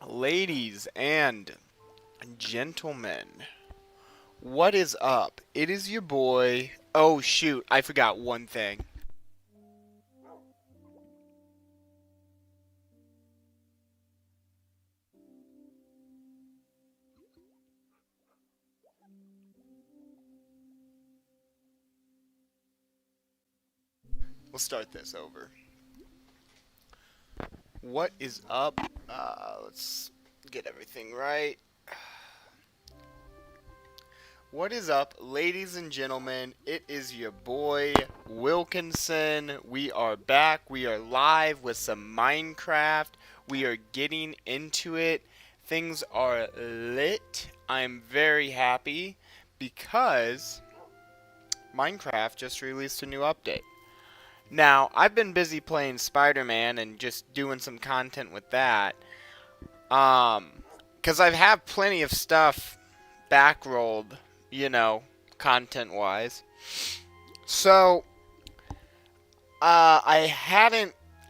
Ladies and gentlemen, what is up? It is your boy. Oh shoot, I forgot one thing. We'll start this over. What is up? Let's get everything right. What is up, ladies and gentlemen? It is your boy Wilkinson. We are back. We are live with some Minecraft. We are getting into it. Things are lit. I'm very happy because Minecraft just released a new update. Now, I've been busy playing Spider-Man and just doing some content with that. Because I have plenty of stuff backrolled, you know, content-wise. So, I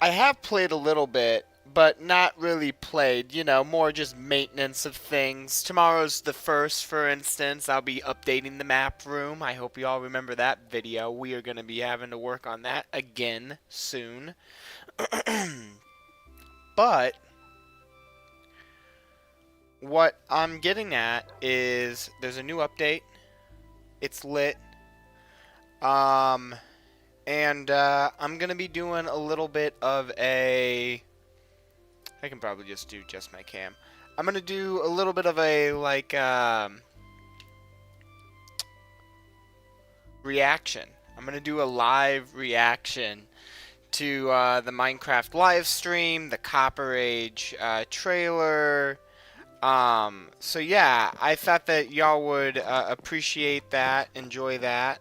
have played a little bit, but not really played, you know, more just maintenance of things. Tomorrow's the 1st, for instance. I'll be updating the map room. I hope you all remember that video. We are going to be having to work on that again soon. But what I'm getting at is there's a new update. It's lit. And I'm going to be doing a little bit of I can probably just do just my cam. I'm going to do a little bit of a, like, reaction. I'm going to do a live reaction to the Minecraft live stream, the Copper Age trailer. So yeah, I thought that y'all would appreciate that, enjoy that.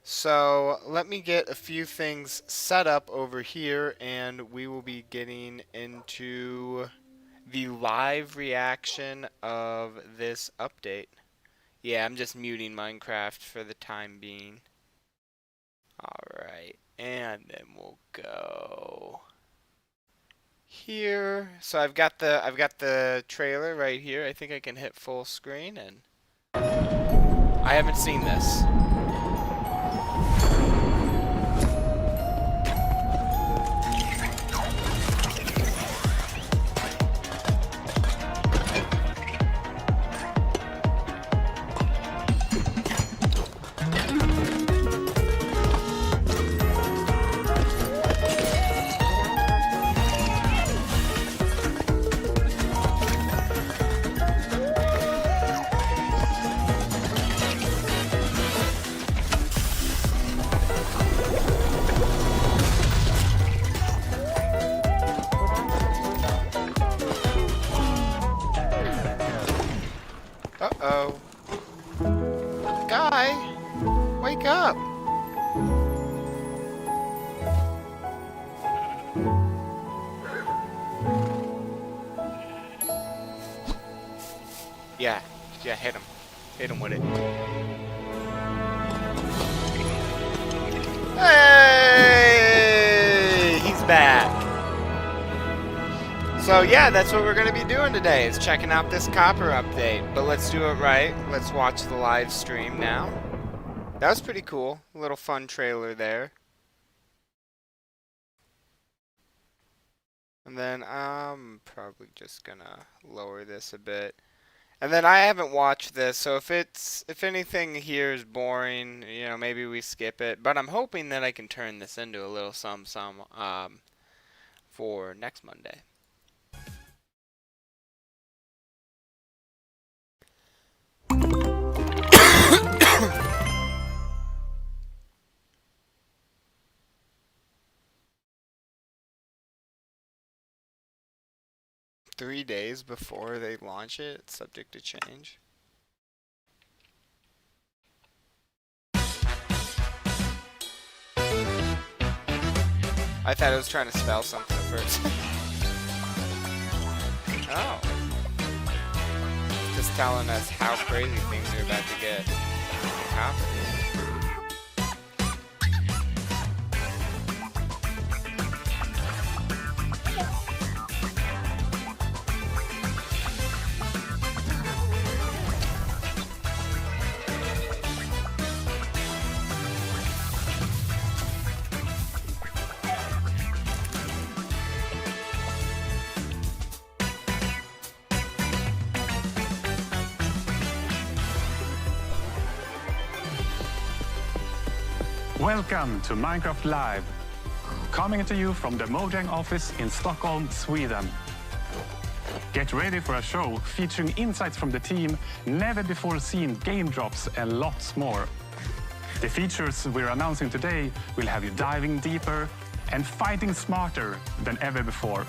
So let me get a few things set up over here, and we will be getting into the live reaction of this update. Yeah, I'm just muting Minecraft for the time being. Alright, and then we'll go here. So I've got the trailer right here. I think I can hit full screen, and I haven't seen this. Uh-oh. Guy, wake up. Yeah, hit him. Hit him with it. Hey! He's back. So yeah, that's what we're going to be doing today, is checking out this Copper update. But let's do it right. Let's watch the live stream now. That was pretty cool. A little fun trailer there. And then I'm probably just going to lower this a bit. And then I haven't watched this, so if anything here is boring, you know, maybe we skip it. But I'm hoping that I can turn this into a little some for next Monday. Three days before they launch it, it's subject to change. I thought it was trying to spell something at first. Oh. Just telling us how crazy things are about to get. Copper. Welcome to Minecraft Live, coming to you from the Mojang office in Stockholm, Sweden. Get ready for a show featuring insights from the team, never before seen game drops, and lots more. The features we're announcing today will have you diving deeper and fighting smarter than ever before.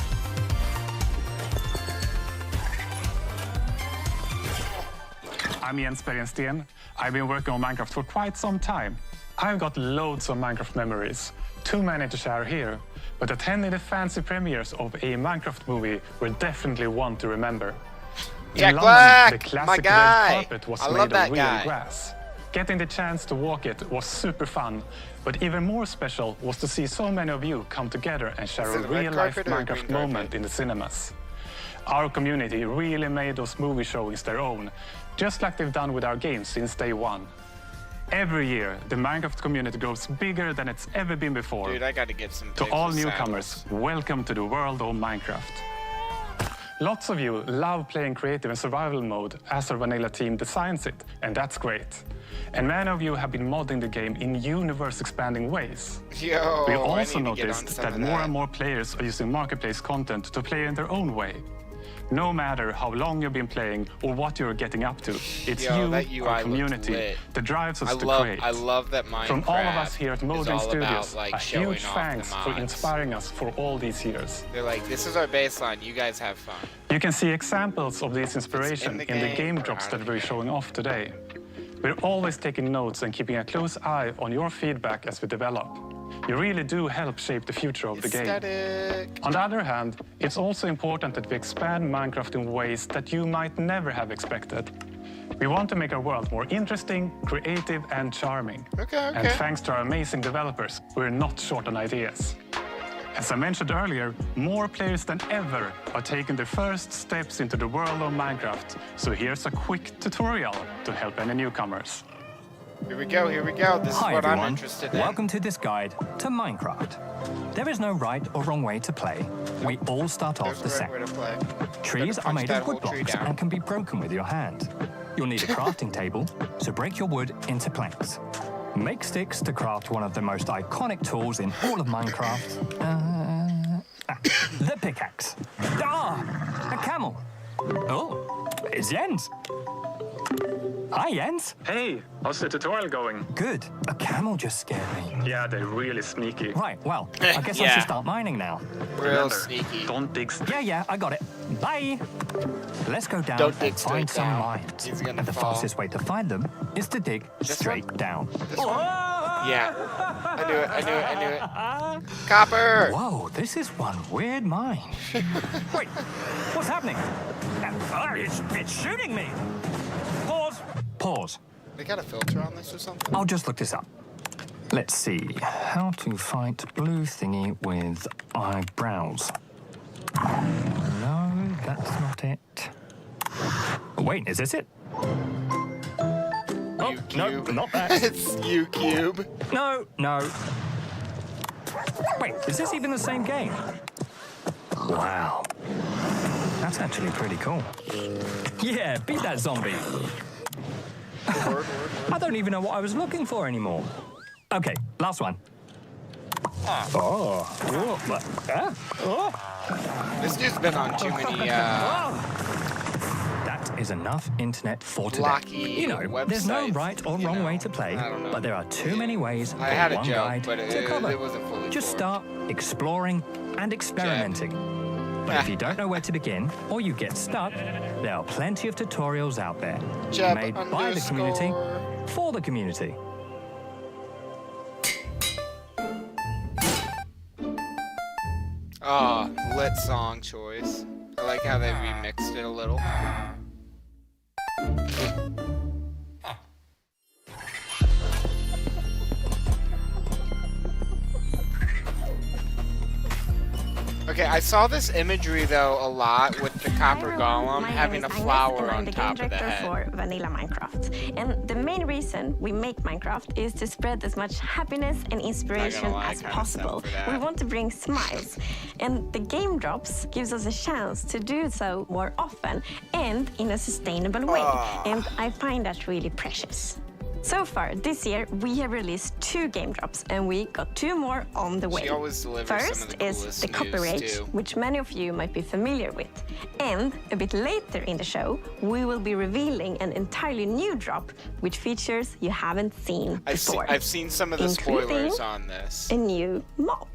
I'm Jens Bergensten. I've been working on Minecraft for quite some time. I've got loads of Minecraft memories, too many to share here, but attending the fancy premieres of a Minecraft movie were definitely one to remember. Yeah, In London, Black, the classic my red guy. carpet was I made love of that real guy. grass. Getting the chance to walk it was super fun, but even more special was to see so many of you come together and share Is a it a red real-life carpet or a green Minecraft moment carpet? in the cinemas. Our community really made those movie showings their own, just like they've done with our games since day one. Every year, the Minecraft community grows bigger than it's ever been before. Dude, I gotta get some To pics all with newcomers, saddles. welcome to the world of Minecraft. Lots of you love playing creative and survival mode as our vanilla team designs it, and that's great. And many of you have been modding the game in universe-expanding ways. Yo, We I also need to get on noticed some that of more and more players are using marketplace content to play in their own way. No matter how long you've been playing or what you're getting up to, it's Yo, that you, UI our looked community, lit. that drives us I to love, create. I love that Minecraft From all of us here at is Modding all Studios, about, like, a showing huge off thanks the for mods. inspiring us for all these years. They're like, this is our baseline. You guys have fun. You can see examples of this inspiration in the game or drops out that of the we're game? showing off today. We're always taking notes and keeping a close eye on your feedback as we develop. You really do help shape the future of the game. Aesthetic. On the other hand, it's also important that we expand Minecraft in ways that you might never have expected. We want to make our world more interesting, creative, and charming. Okay. And thanks to our amazing developers, we're not short on ideas. As I mentioned earlier, more players than ever are taking their first steps into the world of Minecraft. So here's a quick tutorial to help any newcomers. Here we go. This is Hi what everyone, I'm interested in. welcome to this guide to Minecraft. There is no right or wrong way to play. We all start off There's the the right way same. to play. Trees Better are punch made that of wood whole tree blocks down. and can be broken with your hand. You'll need a crafting table, so break your wood into planks. Make sticks to craft one of the most iconic tools in all of Minecraft. The pickaxe. Ah, a camel. Oh, it's Jens. Hi, Jens. Hey, how's the tutorial going? Good. A camel just scared me. Yeah, they're really sneaky. Right, well, I guess I Yeah. should start mining now. Real Remember, sneaky. don't dig Yeah, I got it. Bye. Let's go down Don't dig and find straight some down. mines. He's gonna And the fall. fastest way to find them is to dig This straight one? down. This one? Yeah. I knew it. Copper! Whoa, this is one weird mine. Wait, what's happening? It's shooting me. Pause. They got a filter on this or something? I'll just look this up. Let's see. How to fight blue thingy with eyebrows. No, that's not it. Wait, is this it? Oh, no, U-cube. not that. It's U-cube. No. Wait, is this even the same game? Wow. That's actually pretty cool. Yeah, beat that zombie. I don't even know what I was looking for anymore. Okay, last one. This dude's been on too many, That is enough internet for today. blocky You know, there's no websites, right or you wrong know. way to play, I don't know. but there are too many ways for I had a one joke, guide but to cover. it wasn't fully Just formed. start exploring and experimenting. But if you don't know where to begin, or you get stuck, there are plenty of tutorials out there, Jeb made by the community, underscore. for the community. Oh, lit song choice. I like how they remixed it a little. Okay, I saw this imagery though a lot with the copper golem having a flower on top of the head. for Vanilla Minecraft. And the main reason we make Minecraft is to spread as much happiness and inspiration lie, I as kinda possible. fell for that. We want to bring smiles. And the game drops gives us a chance to do so more often and in a sustainable way. And I find that really precious. So far this year, we have released 2 game drops, and we got 2 more on the way. She always delivers some of First the is coolest the Copper news, Age, too. which many of you might be familiar with. And a bit later in the show, we will be revealing an entirely new drop, which features you haven't seen before. I've seen some of the including spoilers on this. a new mob.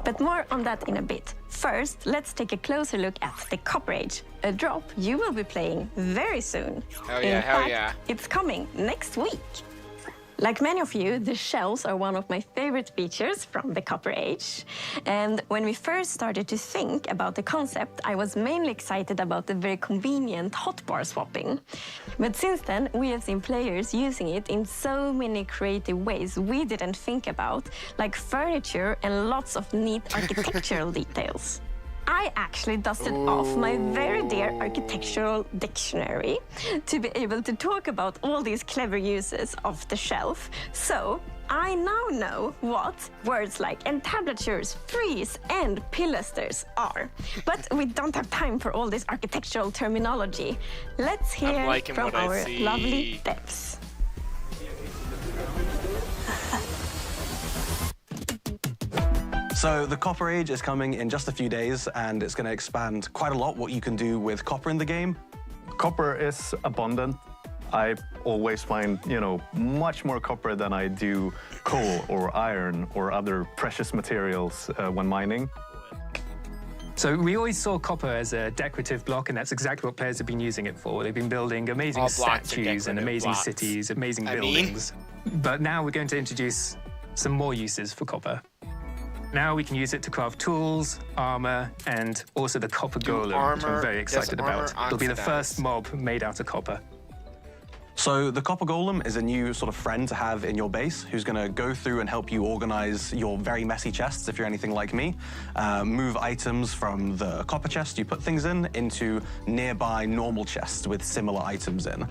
But more on that in a bit. First, let's take a closer look at the Copper Age, a drop you will be playing very soon. Oh yeah, in hell fact, yeah. it's coming next week. Like many of you, the shells are one of my favorite features from the Copper Age. And when we first started to think about the concept, I was mainly excited about the very convenient hotbar swapping. But since then, we have seen players using it in so many creative ways we didn't think about, like furniture and lots of neat architectural details. I actually dusted off my very dear architectural dictionary to be able to talk about all these clever uses of the shelf. So I now know what words like entablatures, frieze, and pilasters are. But we don't have time for all this architectural terminology. Let's hear liking from what I our see. lovely devs. So the Copper Age is coming in just a few days, and it's going to expand quite a lot what you can do with copper in the game. Copper is abundant. I always find, much more copper than I do coal or iron or other precious materials when mining. So we always saw copper as a decorative block, and that's exactly what players have been using it for. They've been building amazing All blocks are statues and decorative amazing blocks. cities, amazing I mean- buildings. But now we're going to introduce some more uses for copper. Now we can use it to craft tools, armor, and also the copper golem, which I'm very excited about. It'll be the first mob made out of copper. So the Copper Golem is a new sort of friend to have in your base who's going to go through and help you organize your very messy chests, if you're anything like me. Move items from the copper chest you put things in into nearby normal chests with similar items in.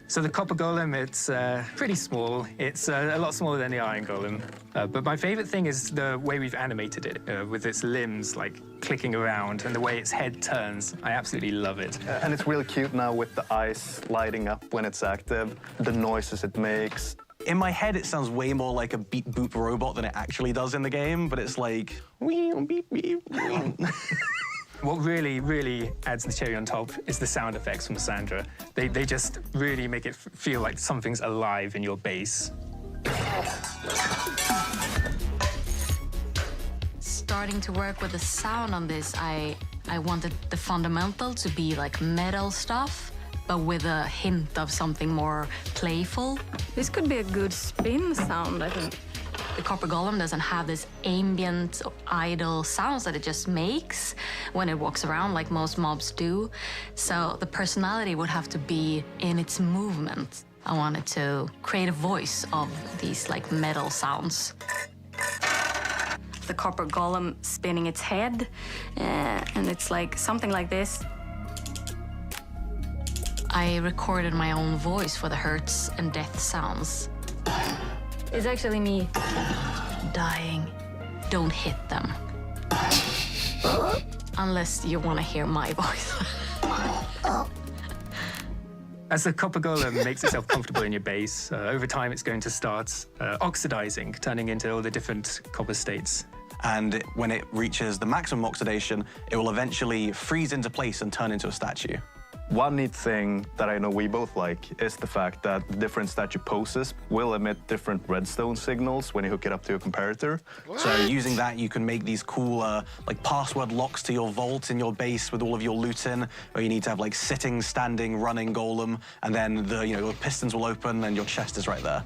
So the copper golem, it's pretty small. It's a lot smaller than the iron golem. But my favorite thing is the way we've animated it, with its limbs like clicking around and the way its head turns. I absolutely love it. And it's really cute now with the eyes lighting up when it's active, the noises it makes. In my head, it sounds way more like a beep boop robot than it actually does in the game, but it's like wee beep beep. What really, really adds the cherry on top is the sound effects from Sandra. They just really make it feel like something's alive in your base. Starting to work with the sound on this, I wanted the fundamental to be like metal stuff, but with a hint of something more playful. This could be a good spin sound, I think. The Copper Golem doesn't have this ambient, idle sounds that it just makes when it walks around like most mobs do. So the personality would have to be in its movement. I wanted to create a voice of these like metal sounds. The Copper Golem spinning its head, and it's like something like this. I recorded my own voice for the hurts and death sounds. It's actually me. Dying. Don't hit them. Unless you want to hear my voice. As the copper golem makes itself comfortable in your base, over time it's going to start oxidizing, turning into all the different copper states. And when it reaches the maximum oxidation, it will eventually freeze into place and turn into a statue. One neat thing that I know we both like is the fact that different statue poses will emit different redstone signals when you hook it up to a comparator. So using that, you can make these cool like password locks to your vault in your base with all of your loot in, where you need to have like sitting, standing, running golem, and then the pistons will open and your chest is right there.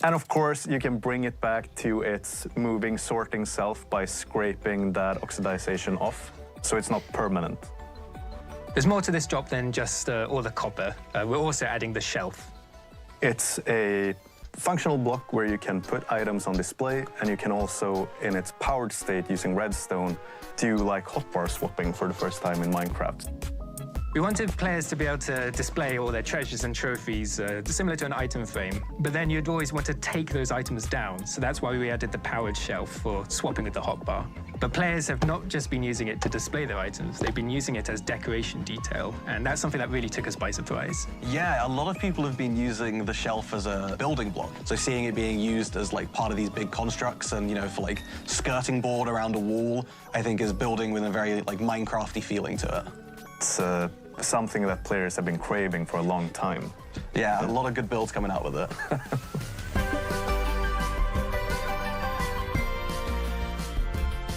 And of course, you can bring it back to its moving, sorting self by scraping that oxidization off, so it's not permanent. There's more to this drop than just all the copper. We're also adding the shelf. It's a functional block where you can put items on display, and you can also, in its powered state using redstone, do like hotbar swapping for the first time in Minecraft. We wanted players to be able to display all their treasures and trophies, similar to an item frame, but then you'd always want to take those items down, so that's why we added the powered shelf for swapping with the hotbar. But players have not just been using it to display their items, they've been using it as decoration detail, and that's something that really took us by surprise. Yeah, a lot of people have been using the shelf as a building block. So seeing it being used as like part of these big constructs and, you know, for like skirting board around a wall, I think is building with a very like Minecrafty feeling to it. It's something that players have been craving for a long time. Yeah, a lot of good builds coming out with it.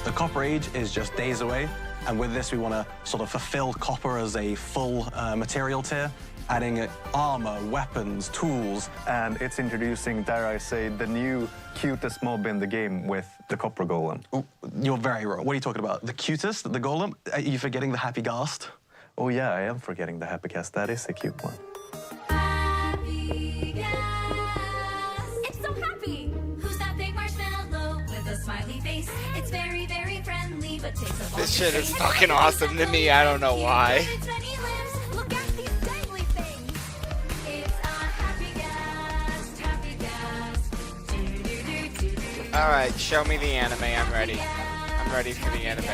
The Copper Age is just days away, and with this we want to sort of fulfill copper as a full material tier, adding armor, weapons, tools. And it's introducing, dare I say, the new cutest mob in the game with the Copper Golem. Ooh, you're very wrong. What are you talking about? The cutest? The Golem? Are you forgetting the Happy Ghast? Oh yeah, I am forgetting the Happy Cast. That is a cute one. Happy Gas. It's so happy. Who's that big marshmallow with a smiley face? It's very, very friendly, but takes a This shit is fucking awesome to me. I don't know why. Look at these dangly things. It's a Happy Gas, Happy Gas. All right, show me the anime. I'm ready. I'm ready for the anime.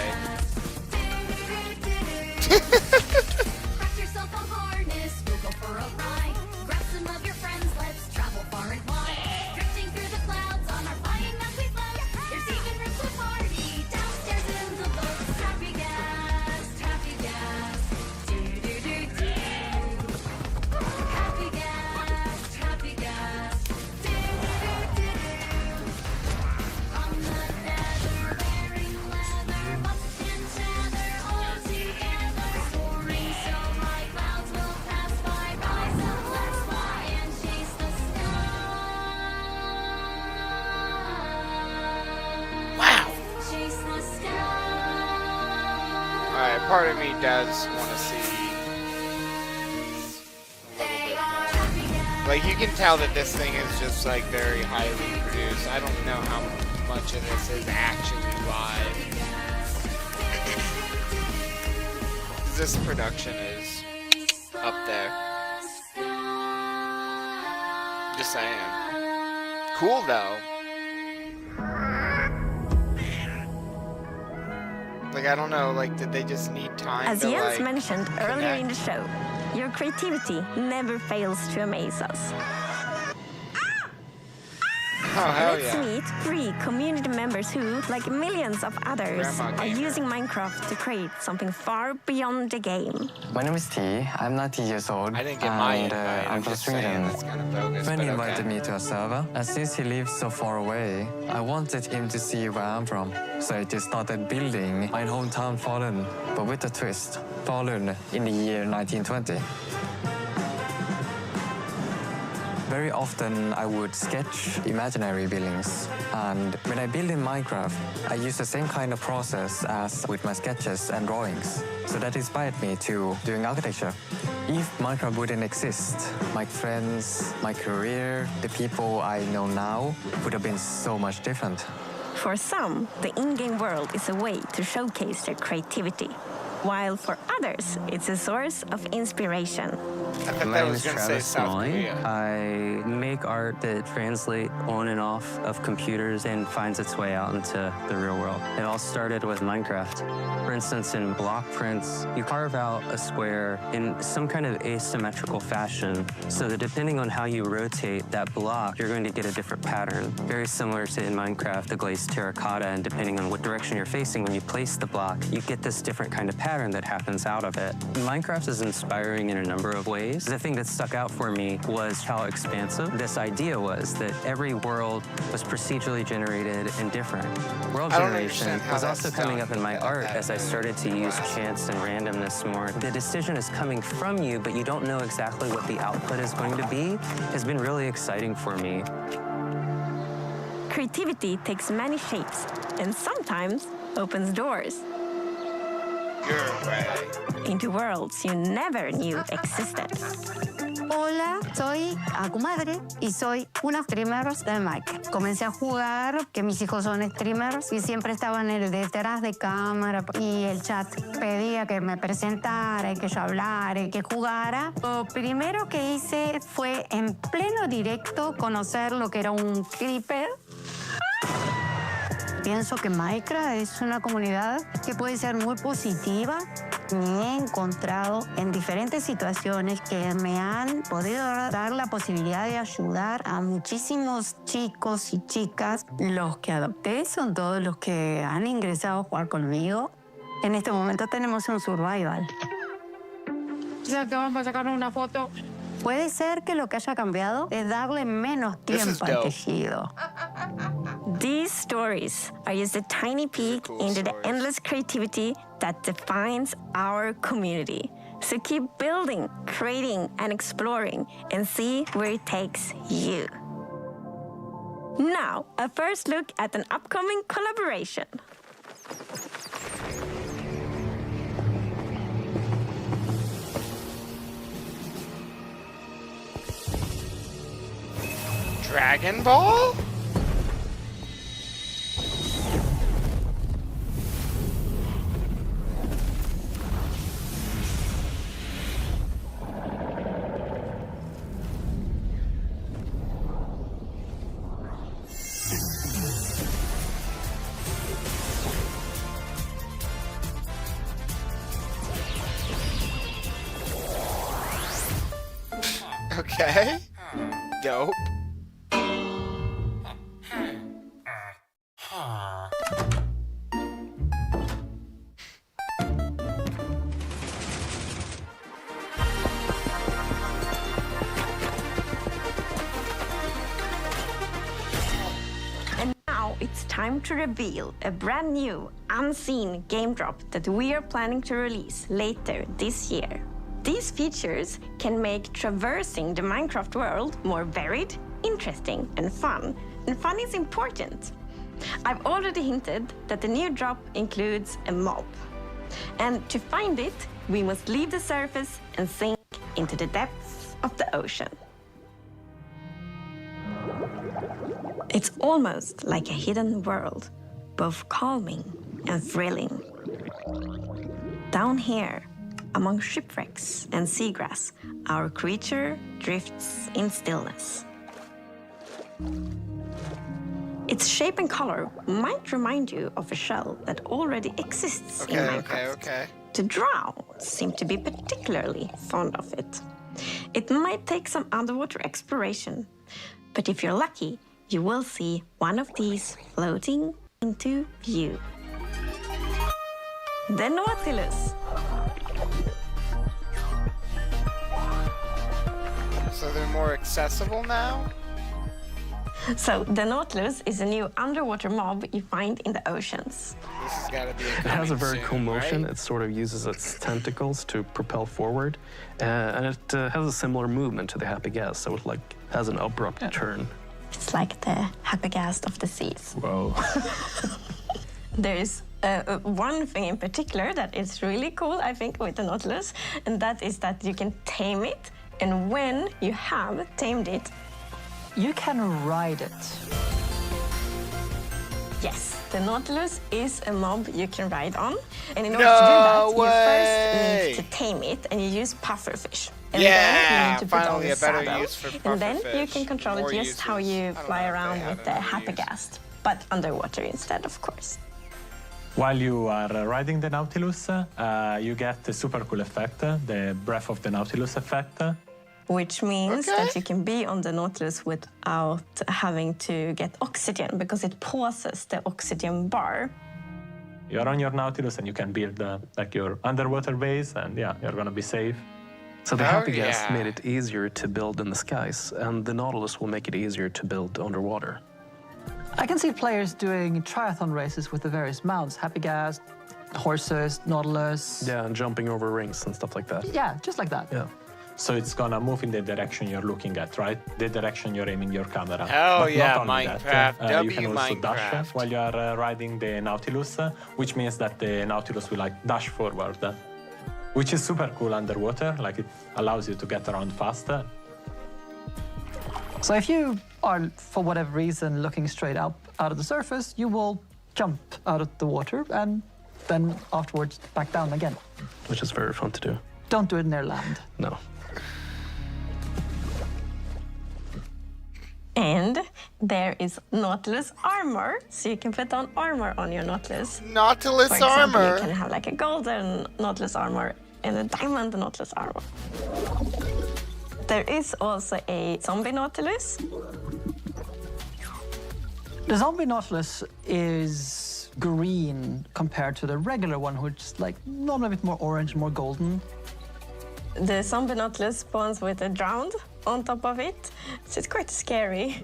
Craft yourself a harness, we'll go for a ride. Grab some of your friends, let's travel far and wide. Drifting through the clouds on our flying mount we float. There's even room to party downstairs in the boat. Happy Gas, Happy Gas. Do-do-do-do. Happy Gas, Happy Gas. Do-do-do-do. On the nether, wearing leather, buff and tether all together. Soaring so high, clouds will pass by. Rise up, let's fly and chase the sky. Wow. Chase the sky. All right, part of me does want to see. Like, you can tell that this thing is just like very highly produced. I don't know how much of this is actually live. This production is up there. Just saying. Cool though. Like, I don't know, like, did they just need time As to, Jens like, mentioned earlier in the connect? show, your creativity never fails to amaze us. Oh, hell Let's yeah. meet 3 community members who, like millions of others, Grandma are gamer. using Minecraft to create something far beyond the game. My name is T. I'm 19 years old. I didn't get my and invite. I'm I'm from just saying Sweden. it's kind of bogus, Friend but invited okay. me to a server, and since he lives so far away, I wanted him to see where I'm from. So I just started building my hometown Falun, but with a twist. Falun in the year 1920. Very often I would sketch imaginary buildings, and when I build in Minecraft, I use the same kind of process as with my sketches and drawings. So that inspired me to doing architecture. If Minecraft wouldn't exist, my friends, my career, the people I know now would have been so much different. For some, the in-game world is a way to showcase their creativity, while for others, it's a source of inspiration. I thought My that name was is gonna say Travis South Smalley. Korea. I make art that translates on and off of computers and finds its way out into the real world. It all started with Minecraft. For instance, in block prints, you carve out a square in some kind of asymmetrical fashion, so that depending on how you rotate that block, you're going to get a different pattern. Very similar to in Minecraft, the glazed terracotta, and depending on what direction you're facing when you place the block, you get this different kind of pattern that happens out of it. Minecraft is inspiring in a number of ways. The thing that stuck out for me was how expansive this idea was, that every world was procedurally generated and different. World I don't generation understand how was also that's coming done up in my like art that as I started to use chance and randomness more. The decision is coming from you, but you don't know exactly what the output is going to be, has been really exciting for me. Creativity takes many shapes and sometimes opens doors into worlds you never knew existed. Hola, soy Akumadre y soy una streamer de Minecraft. Comencé a jugar, que mis hijos son streamers y siempre estaban detrás de cámara y el chat pedía que me presentara y que yo hablara y que jugara. Lo primero que hice fue en pleno directo conocer lo que era un creeper. pienso que Minecraft es una comunidad que puede ser muy positiva. Me he encontrado en diferentes situaciones que me han podido dar la posibilidad de ayudar a muchísimos chicos y chicas. Los que adopté son todos los que han ingresado a jugar conmigo. En este momento tenemos un survival. Ya que vamos a sacar una foto. Puede ser que lo que haya cambiado es darle menos tiempo al tejido. These stories are just a tiny peek into the endless creativity that defines our community. So keep building, creating, and exploring, and see where it takes you. Now, a first look at an upcoming collaboration. Dragon Ball? Okay. Dope. And now it's time to reveal a brand new, unseen game drop that we are planning to release later this year. These features can make traversing the Minecraft world more varied, interesting, and fun. And fun is important. I've already hinted that the new drop includes a mob. And to find it, we must leave the surface and sink into the depths of the ocean. It's almost like a hidden world, both calming and thrilling. Down here, among shipwrecks and seagrass, our creature drifts in stillness. Its shape and color might remind you of a shell that already exists in Minecraft. The drow seem to be particularly fond of it. It might take some underwater exploration, but if you're lucky, you will see one of these floating into view. The Nautilus. So they're more accessible now? So the Nautilus is a new underwater mob you find in the oceans. This has got to be It has a very cool motion. Right? It sort of uses its tentacles to propel forward, and it has a similar movement to the Happy Gas, so it like has an abrupt turn. It's like the Happy-Gast of the seas. Whoa. There's one thing in particular that is really cool, I think, with the Nautilus, and that is that you can tame it, and when you have tamed it, you can ride it. Yes, the Nautilus is a mob you can ride on. And in order to do that, you first need to tame it, and you use pufferfish. And then you need to put on the saddle, and then you can control it just how you fly around with the Happy-Gast, but underwater instead, of course. While you are riding the Nautilus, you get the super cool effect, the Breath of the Nautilus effect. Which means that you can be on the Nautilus without having to get oxygen, because it pauses the oxygen bar. You're on your Nautilus and you can build like your underwater base, and yeah, you're gonna be safe. So the Happy Gas made it easier to build in the skies, and the Nautilus will make it easier to build underwater. I can see players doing triathlon races with the various mounts, Happy Gas, horses, Nautilus. Yeah, and jumping over rings and stuff like that. Yeah, just like that. Yeah. So it's gonna move in the direction you're looking at, right? The direction you're aiming your camera. Oh but yeah, not only Minecraft. That, you can also Minecraft. dash while you are riding the Nautilus, which means that the Nautilus will like dash forward, which is super cool underwater. Like it allows you to get around faster. So if you are, for whatever reason, looking straight out of the surface, you will jump out of the water and then afterwards back down again. Which is very fun to do. Don't do it near land. No. And there is Nautilus armor, so you can put on armor on your Nautilus. Nautilus For example, armor. you can have like a golden Nautilus armor and a diamond Nautilus armor. There is also a zombie Nautilus. The zombie Nautilus is green compared to the regular one, which is like normally a bit more orange, more golden. The zombie Nautilus spawns with a drowned on top of it, so it's quite scary.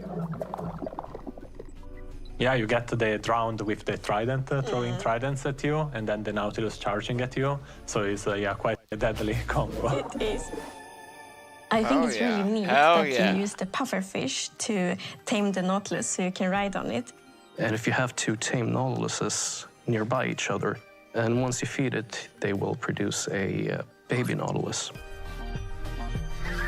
Yeah, you get the drowned with the trident, throwing tridents at you, and then the Nautilus charging at you. So it's yeah, quite a deadly combo. It is. I think it's really neat that you use the pufferfish to tame the Nautilus so you can ride on it. And if you have two tame Nautiluses nearby each other, and once you feed it, they will produce a baby Nautilus.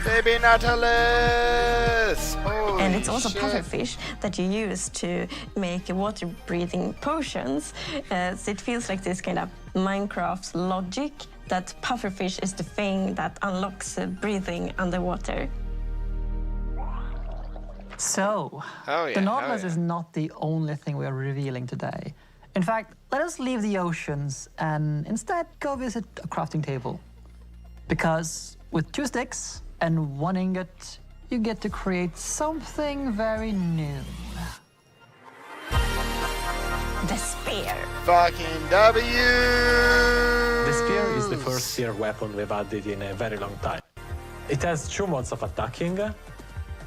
Baby Nautilus! Holy And it's also shit. pufferfish that you use to make water-breathing potions. So it feels like this kind of Minecraft logic that pufferfish is the thing that unlocks breathing underwater. So, the Nautilus is not the only thing we are revealing today. In fact, let us leave the oceans and instead go visit a crafting table. Because with 2 sticks and 1 ingot, you get to create something very new. The spear. Fucking W! The spear is the first spear weapon we've added in a very long time. It has 2 modes of attacking.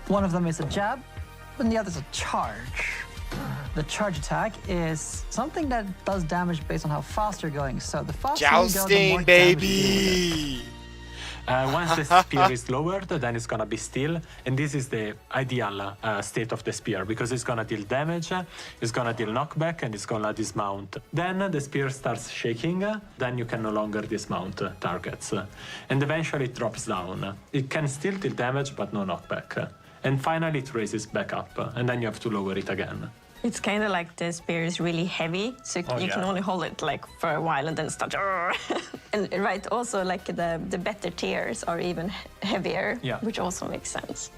One of them is a jab, and the other is a charge. The charge attack is something that does damage based on how fast you're going. So the faster you go, the Jousting, more damage you baby! Once the spear is lowered, then it's gonna be still, and this is the ideal state of the spear because it's gonna deal damage, it's gonna deal knockback, and it's gonna dismount. Then the spear starts shaking, then you can no longer dismount targets, and eventually it drops down. It can still deal damage, but no knockback. And finally it raises back up, and then you have to lower it again. It's kind of like the spear is really heavy, so you can only hold it like for a while and then start. And right, also like the better tiers are even heavier, which also makes sense.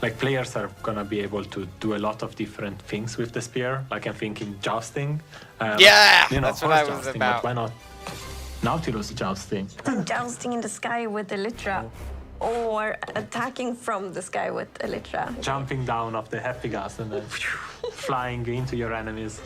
Like players are gonna be able to do a lot of different things with the spear. Like I'm thinking jousting. Yeah, you know, that's what I was jousting, about. But why not Nautilus jousting? Jousting in the sky with Elytra, or attacking from the sky with Elytra. Jumping down off the happy gas and then flying into your enemies.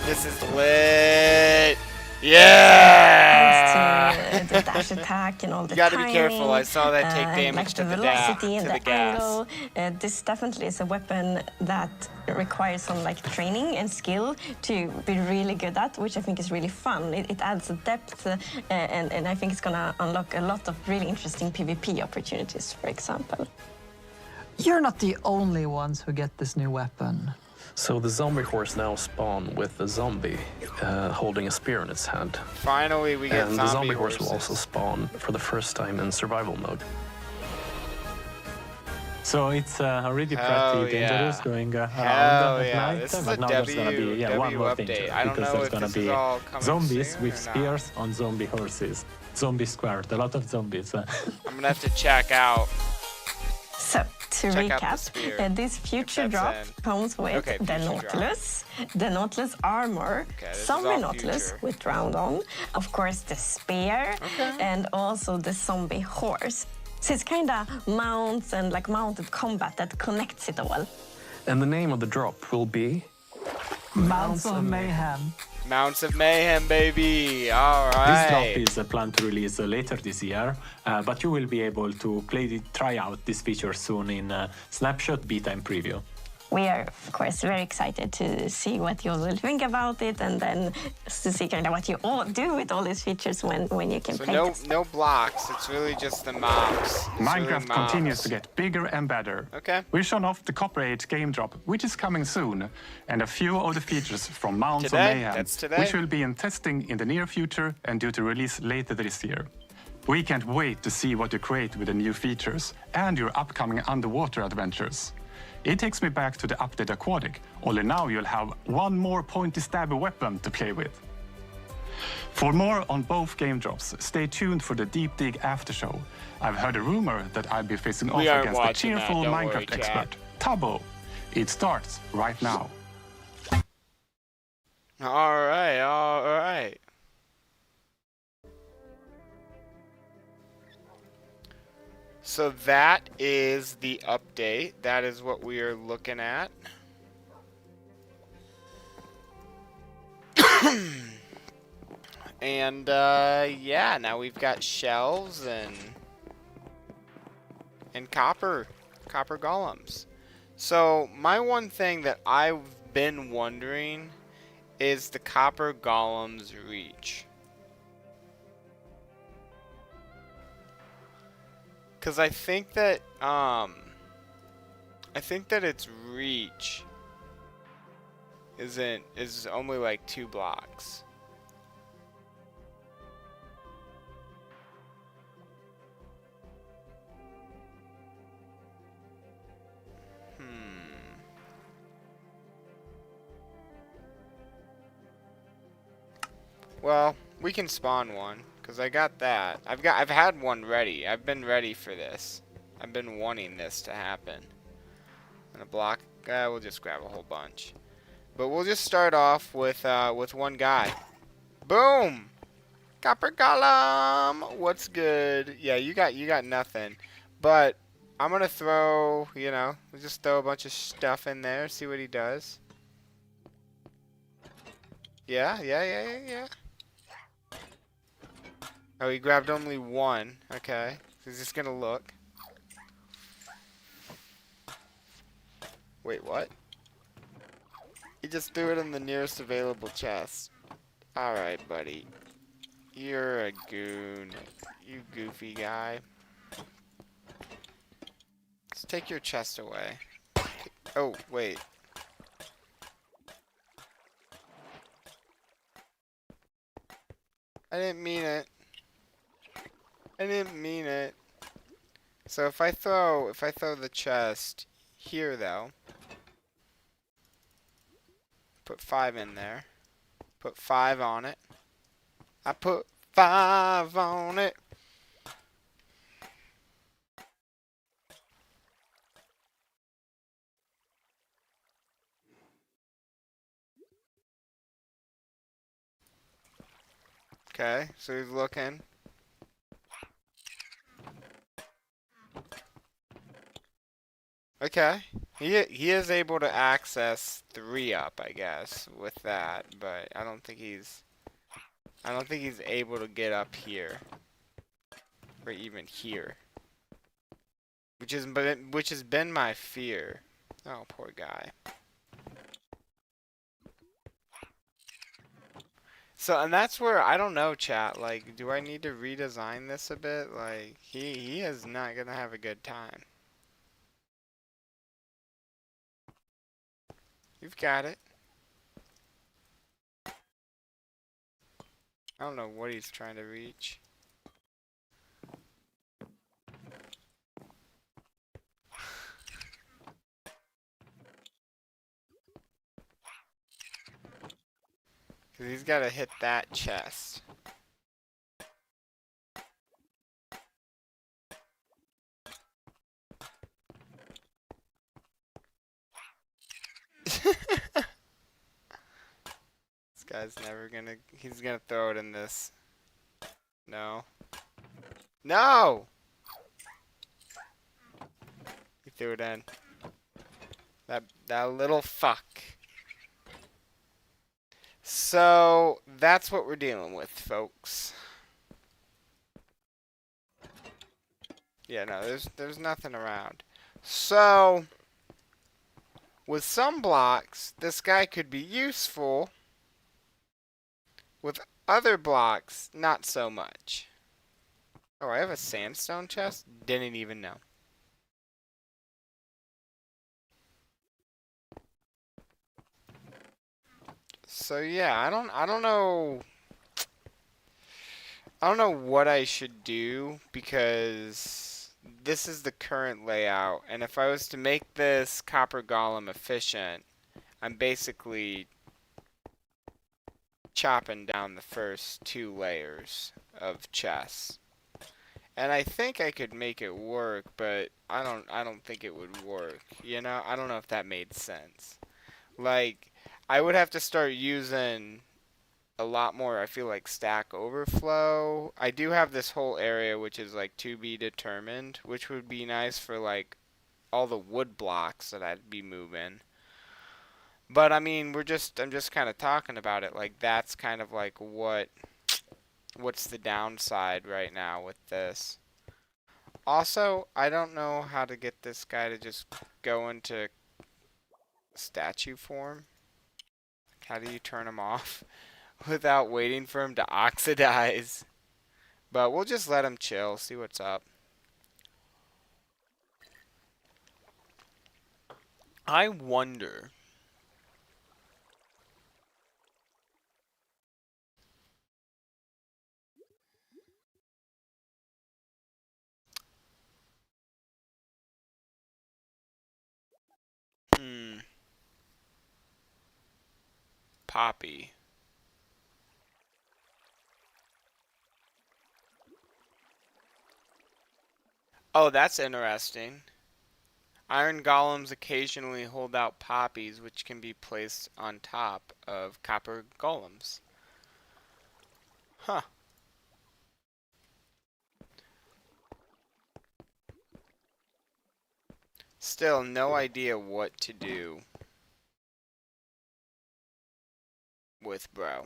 This is lit! Yeah! Thanks to the dash attack and all the You gotta timing, be careful. I saw that take and, damage like to the the velocity and to the the gas. angle. This definitely is a weapon that requires some like training and skill to be really good at, which I think is really fun. It adds a depth, and I think it's gonna unlock a lot of really interesting PvP opportunities, for example. You're not the only ones who get this new weapon. So the zombie horse now spawn with a zombie holding a spear in its hand. Finally, we get and zombie the zombie horse will horses. also spawn for the first time in survival mode. So it's already Hell pretty dangerous yeah. going around Hell at yeah. night, This is but a now there's gonna be one W more update. danger I don't because know there's if gonna this is be all coming zombies soon with or not. spears on zombie horses. Zombie squared, a lot of zombies. I'm gonna have to check out. So, to Check out the spear, recap, this future if drop that's in. comes with Okay, the future Nautilus, the Nautilus armor, this is zombie all Nautilus future. with round on, of course the spear, and also the zombie horse. So it's kind of mounts and like mounted combat that connects it all. And the name of the drop will be Mounts of Mayhem. Mounts of Mayhem, baby! Alright. This drop is planned to release later this year, but you will be able to try out this feature soon in Snapshot Beta and Preview. We are, of course, very excited to see what you will think about it, and then to see kind of what you all do with all these features when you can So play no, test. no blocks, it's really just the mobs. It's Minecraft really mobs. continues to get bigger and better. Okay. We've shown off the Copper Age game drop, which is coming soon, and a few of the features from Mounts of Today? Mayhem, That's today? which will be in testing in the near future and due to release later this year. We can't wait to see what you create with the new features and your upcoming underwater adventures. It takes me back to the update Aquatic, only now you'll have one more pointy stabby weapon to play with. For more on both game drops, stay tuned for the Deep Dig after show. I've heard a rumor that I'll be facing off aren't against the watching that, cheerful don't worry, Minecraft chat. expert, Tabo. It starts right now. Alright, alright. So that is the update. That is what we are looking at. And yeah, now we've got shelves and copper golems. So my one thing that I've been wondering is the copper golems reach. Cause I think that its reach is only like 2 blocks. Well, we can spawn one, cause I got that. I've had one ready. I've been ready for this. I've been wanting this to happen. And a block, we'll just grab a whole bunch. But we'll just start off with one guy. Boom! Copper golem! What's good? Yeah, you got nothing. But I'm gonna throw, you know, we'll just throw a bunch of stuff in there, see what he does. Yeah. Oh, he grabbed only one. Okay. He's just gonna look. Wait, what? He just threw it in the nearest available chest. Alright, buddy. You're a goon. You goofy guy. Let's take your chest away. Oh, wait. I didn't mean it. I didn't mean it. So if I throw the chest here though, put 5 in there. Put 5 on it. I put 5 on it. Okay, so he's looking. Okay. He is able to access 3 up, I guess, with that, but I don't think he's able to get up here. Or even here. Which has been my fear. Oh, poor guy. So, and that's where, I don't know, chat, like, do I need to redesign this a bit? Like, he is not gonna have a good time. You've got it. I don't know what he's trying to reach. Cause he's gotta hit that chest. This guy's never gonna, he's gonna throw it in this. No. No! He threw it in. That little fuck. So, that's what we're dealing with, folks. Yeah, no, there's nothing around. So, with some blocks, this guy could be useful. With other blocks, not so much. Oh, I have a sandstone chest? Didn't even know. So yeah, I don't know. I don't know what I should do because this is the current layout, and if I was to make this copper golem efficient, I'm basically chopping down the first 2 layers of chests. And I think I could make it work, but I don't think it would work. You know, I don't know if that made sense. Like, I would have to start using a lot more, I feel like, Stack Overflow. I do have this whole area which is like to be determined, which would be nice for like all the wood blocks that I'd be moving. But I mean, I'm just kind of talking about it like that's kind of like what's the downside right now with this. Also, I don't know how to get this guy to just go into statue form. How do you turn him off without waiting for him to oxidize? But we'll just let him chill, see what's up. I wonder. Poppy. Oh, that's interesting. Iron golems occasionally hold out poppies, which can be placed on top of copper golems. Huh. Still, no idea what to do with bro.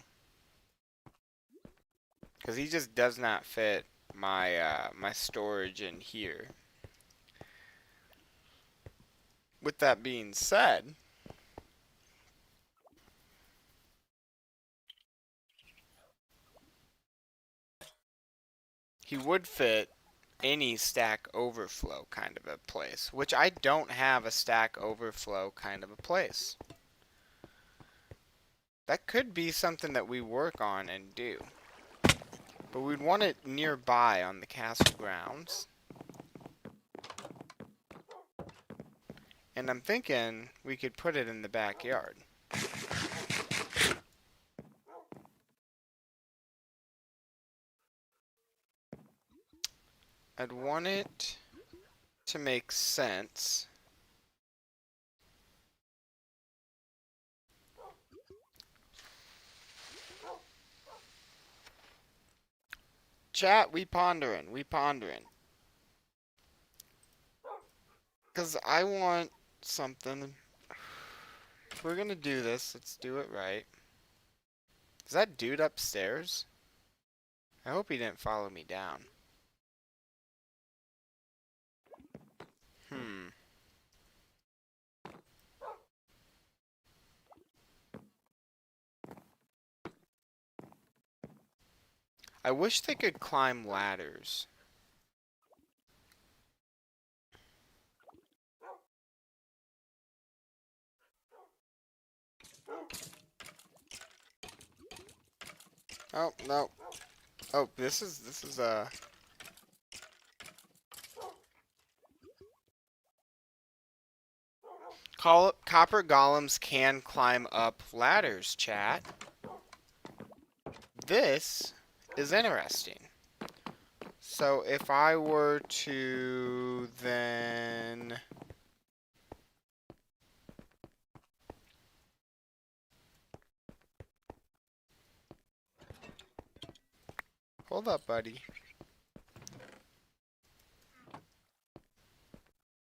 Because he just does not fit my my storage in here. With that being said, he would fit any Stack Overflow kind of a place, which I don't have a Stack Overflow kind of a place. That could be something that we work on and do. But we'd want it nearby on the castle grounds. And I'm thinking we could put it in the backyard. I'd want it to make sense. Chat, we pondering. Because I want something. If we're gonna do this, let's do it right. Is that dude upstairs? I hope he didn't follow me down. I wish they could climb ladders. Oh, no. Oh, this is copper golems can climb up ladders, chat. This is interesting. So if I were to then hold up, buddy.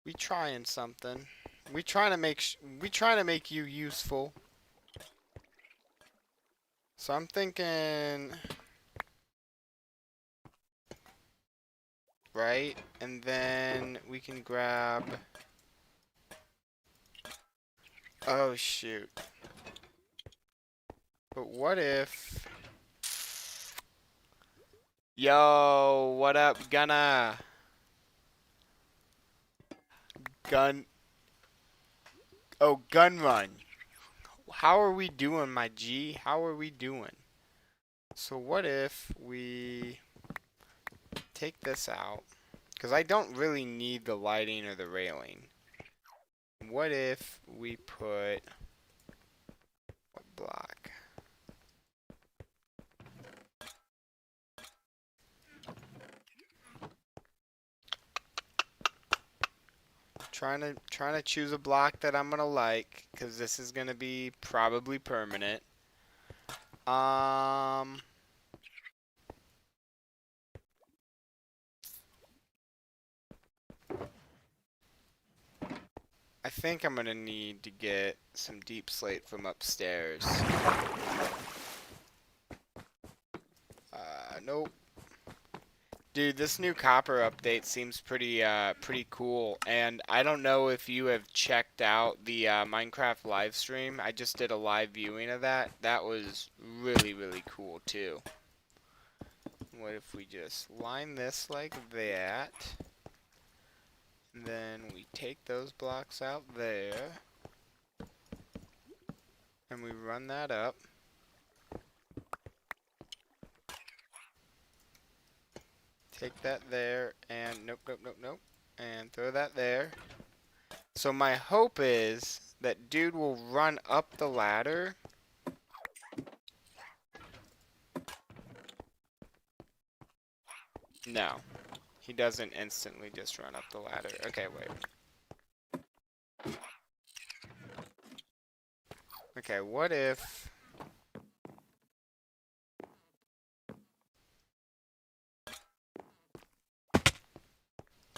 We trying something. We trying to make you useful. So I'm thinking, right? And then we can grab, oh shoot. But what if, yo, what up, Gunna? Gun run. How are we doing, my G? How are we doing? So what if we take this out? Because I don't really need the lighting or the railing. What if we put a block? Trying to choose a block that I'm gonna like, because this is gonna be probably permanent. I think I'm gonna need to get some deep slate from upstairs. Nope. Dude, this new copper update seems pretty cool, and I don't know if you have checked out the Minecraft live stream. I just did a live viewing of that. That was really, really cool too. What if we just line this like that? Then we take those blocks out there, and we run that up. Take that there, and nope, and throw that there. So my hope is that dude will run up the ladder. No, he doesn't instantly just run up the ladder. Okay, wait. Okay, what if...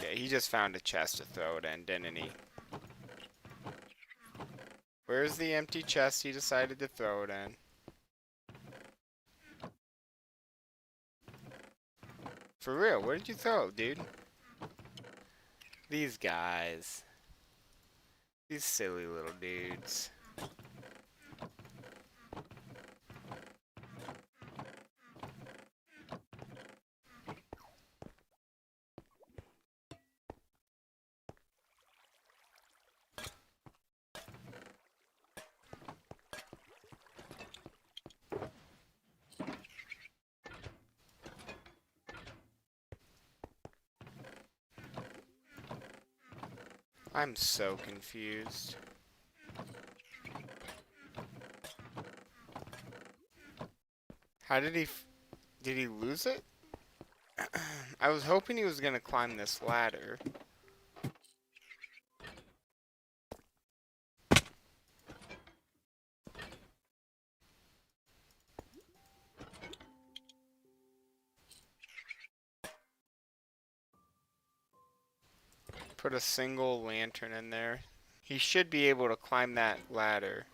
Yeah, he just found a chest to throw it in, didn't he? Where's the empty chest he decided to throw it in? For real, where did you throw it, dude? These guys. These silly little dudes. I'm so confused. How did did he lose it? I was hoping he was gonna climb this ladder. Put a single lantern in there. He should be able to climb that ladder.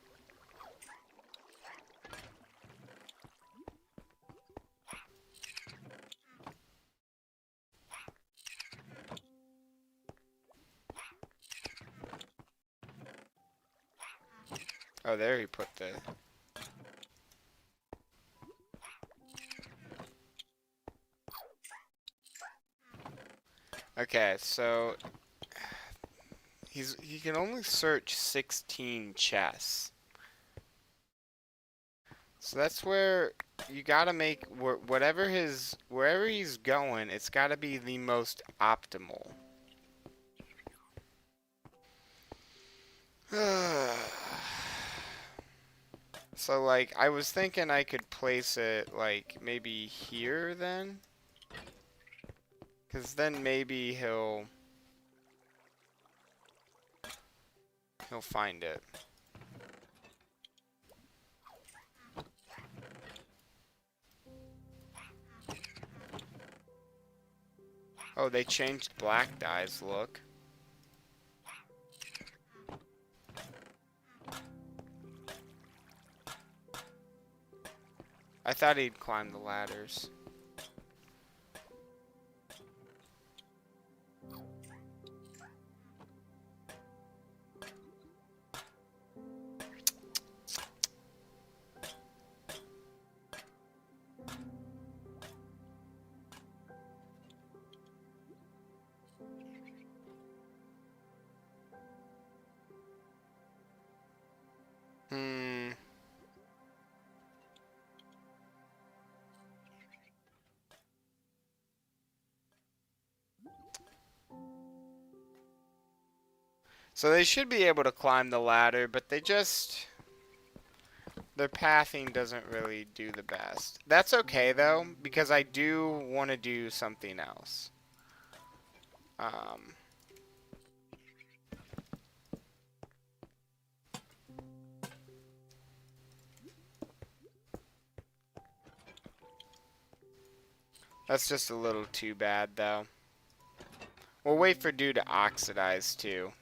Oh, there he put the... Okay, so... He can only search 16 chests. So that's where you gotta make wherever he's going, it's gotta be the most optimal. So like I was thinking I could place it like maybe here then, cause then maybe he'll find it. Oh, they changed black dye's look. I thought he'd climb the ladders. So they should be able to climb the ladder, but they just... Their pathing doesn't really do the best. That's okay, though, because I do want to do something else. That's just a little too bad, though. We'll wait for dew to oxidize, too.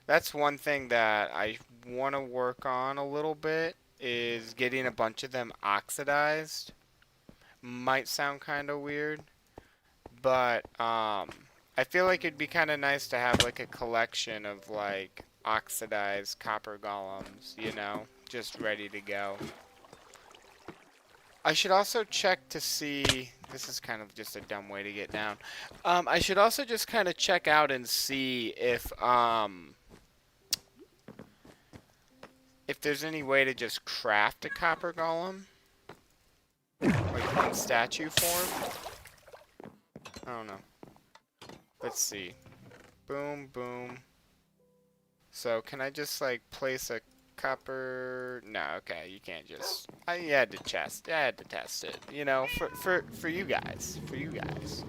That's one thing that I want to work on a little bit, is getting a bunch of them oxidized. Might sound kind of weird, but I feel like it'd be kind of nice to have like a collection of like oxidized copper golems, you know, just ready to go. I should also check to see, this is kind of just a dumb way to get down. I should also just kind of check out and see if there's any way to just craft a copper golem, like in statue form. I don't know. Let's see. Boom, boom. So can I just like place a copper? No, okay, you can't just. I had to test. I had to test it. You know, for you guys, for you guys.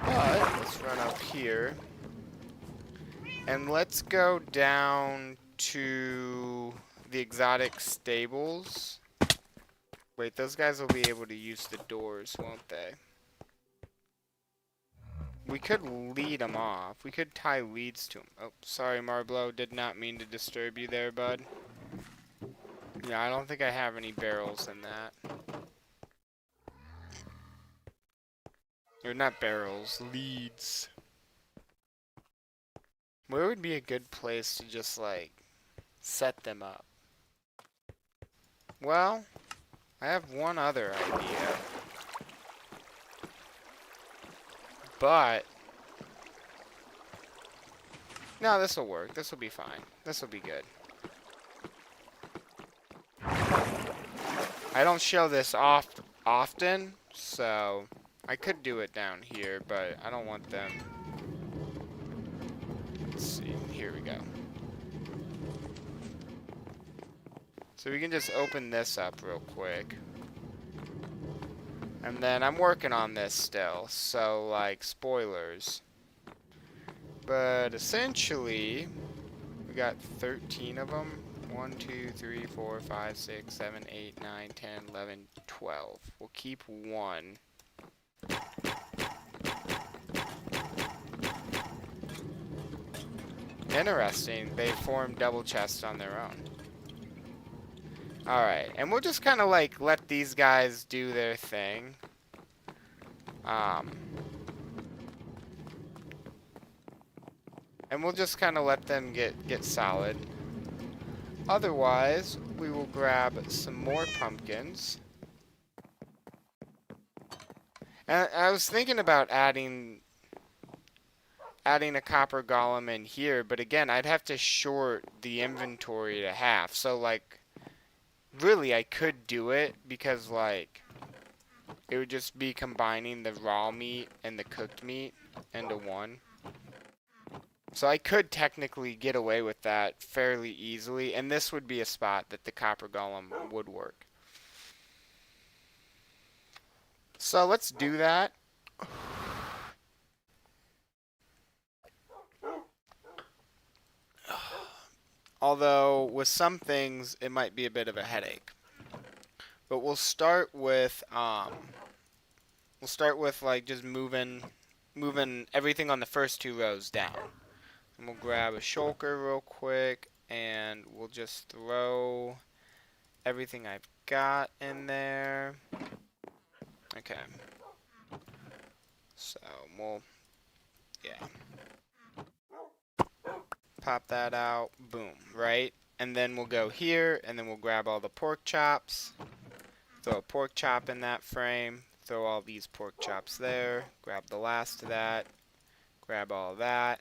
But let's run up here, and let's go down to the exotic stables. Wait, those guys will be able to use the doors, won't they? We could lead them off. We could tie leads to them. Oh, sorry, Marblo. Did not mean to disturb you there, bud. Yeah, I don't think I have any barrels in that. Or not barrels, leads. Where would be a good place to just, like, set them up? Well, I have one other idea. But no, this will work. This will be fine. This will be good. I don't show this off often, so I could do it down here, but I don't want them. Let's see. Here we go. So we can just open this up real quick. And then I'm working on this still, so like spoilers. But essentially, we got 13 of them. 1, 2, 3, 4, 5, 6, 7, 8, 9, 10, 11, 12. We'll keep one. Interesting, they form double chests on their own. Alright, and we'll just kind of like let these guys do their thing. And we'll just kind of let them get solid. Otherwise, we will grab some more pumpkins. And I was thinking about adding a copper golem in here, but again, I'd have to short the inventory to half. So like, really, I could do it because like, it would just be combining the raw meat and the cooked meat into one. So I could technically get away with that fairly easily, and this would be a spot that the copper golem would work. So let's do that. Although with some things it might be a bit of a headache. But we'll start with like just moving everything on the first two rows down. And we'll grab a shulker real quick, and we'll just throw everything I've got in there. Okay. So we'll, yeah. Pop that out, boom, right? And then we'll go here, and then we'll grab all the pork chops. Throw a pork chop in that frame. Throw all these pork chops there. Grab the last of that. Grab all that.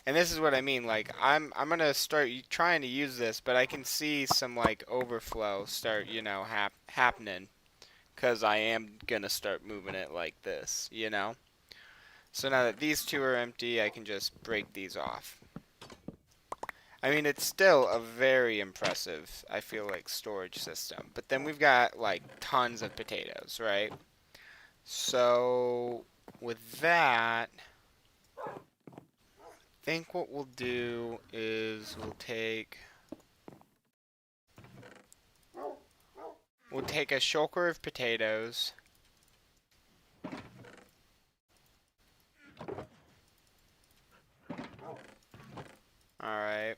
And this is what I mean, like, I'm gonna start trying to use this, but I can see some, like, overflow start, you know, happening. Because I am gonna start moving it like this, you know? So now that these two are empty, I can just break these off. I mean, it's still a very impressive, I feel like, storage system. But then we've got, like, tons of potatoes, right? So, with that, I think what we'll do is we'll take a shulker of potatoes, Alright.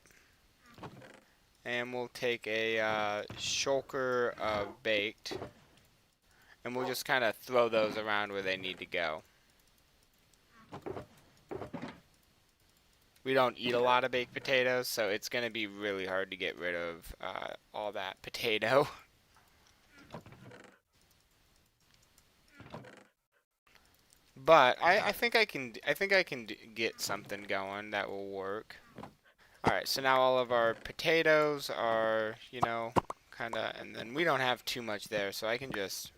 And we'll take a shulker of baked. And we'll just kind of throw those around where they need to go. We don't eat a lot of baked potatoes, so it's going to be really hard to get rid of all that potato. But I think I can get something going that will work. All right, so now all of our potatoes are, you know, kind of, and then we don't have too much there, so I can just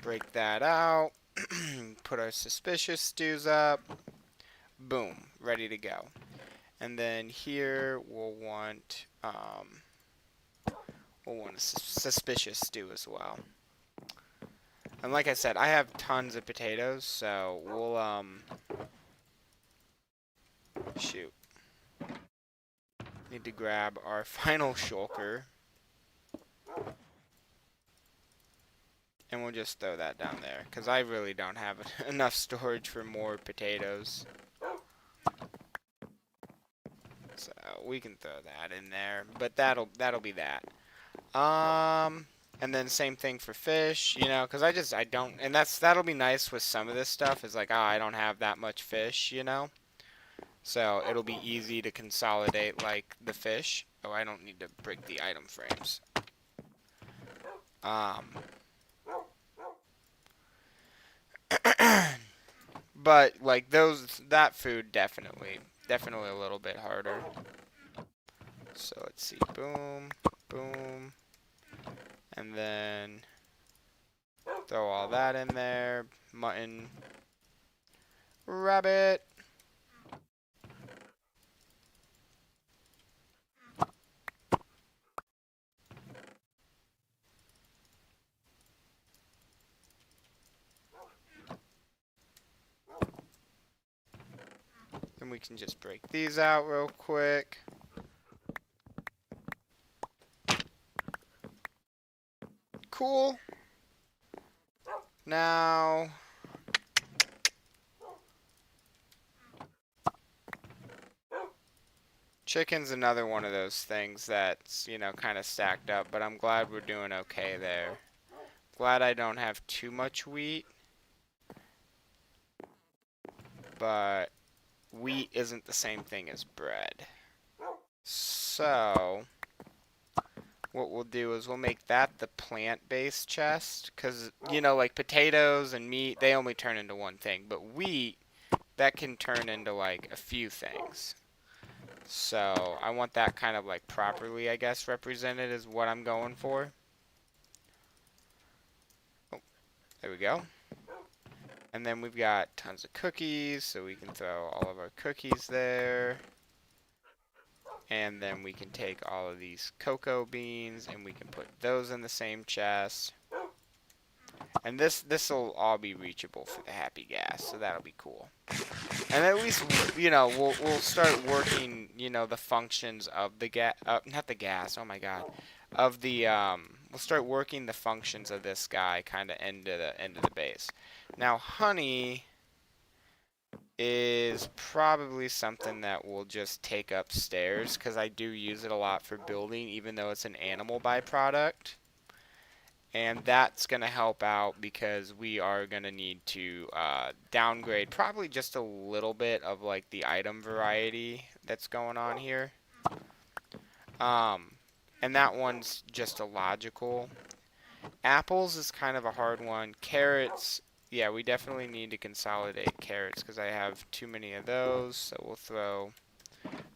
break that out. Put our suspicious stews up. Boom, ready to go. And then here we'll want a suspicious stew as well. And like I said, I have tons of potatoes, so we'll shoot. Need to grab our final shulker. And we'll just throw that down there, because I really don't have enough storage for more potatoes. So we can throw that in there, but that'll be that. And then same thing for fish, you know, because I don't, and that'll be nice with some of this stuff. Is like, oh, I don't have that much fish, you know. So it'll be easy to consolidate like the fish. Oh, I don't need to break the item frames. But like that food definitely a little bit harder. So let's see, boom, boom, and then throw all that in there. Mutton, rabbit. Then we can just break these out real quick. Cool. Now, chicken's another one of those things that's, you know, kind of stacked up, but I'm glad we're doing okay there. Glad I don't have too much wheat. But wheat isn't the same thing as bread. So what we'll do is we'll make that the plant-based chest, because, you know, like potatoes and meat, they only turn into one thing, but wheat, that can turn into like a few things. So I want that kind of like properly, I guess, represented is what I'm going for. Oh, there we go. And then we've got tons of cookies, so we can throw all of our cookies there. And then we can take all of these cocoa beans and we can put those in the same chest. And this will all be reachable for the happy gas, so that'll be cool. And at least, you know, we'll start working, you know, the functions of the gas, not the gas, oh my god, of the we'll start working the functions of this guy kind of end of the base. Now, honey is probably something that we'll just take upstairs, because I do use it a lot for building, even though it's an animal byproduct. And that's going to help out because we are going to need to downgrade probably just a little bit of like the item variety that's going on here. And that one's just a logical. Apples is kind of a hard one. Carrots, yeah, we definitely need to consolidate carrots because I have too many of those. So we'll throw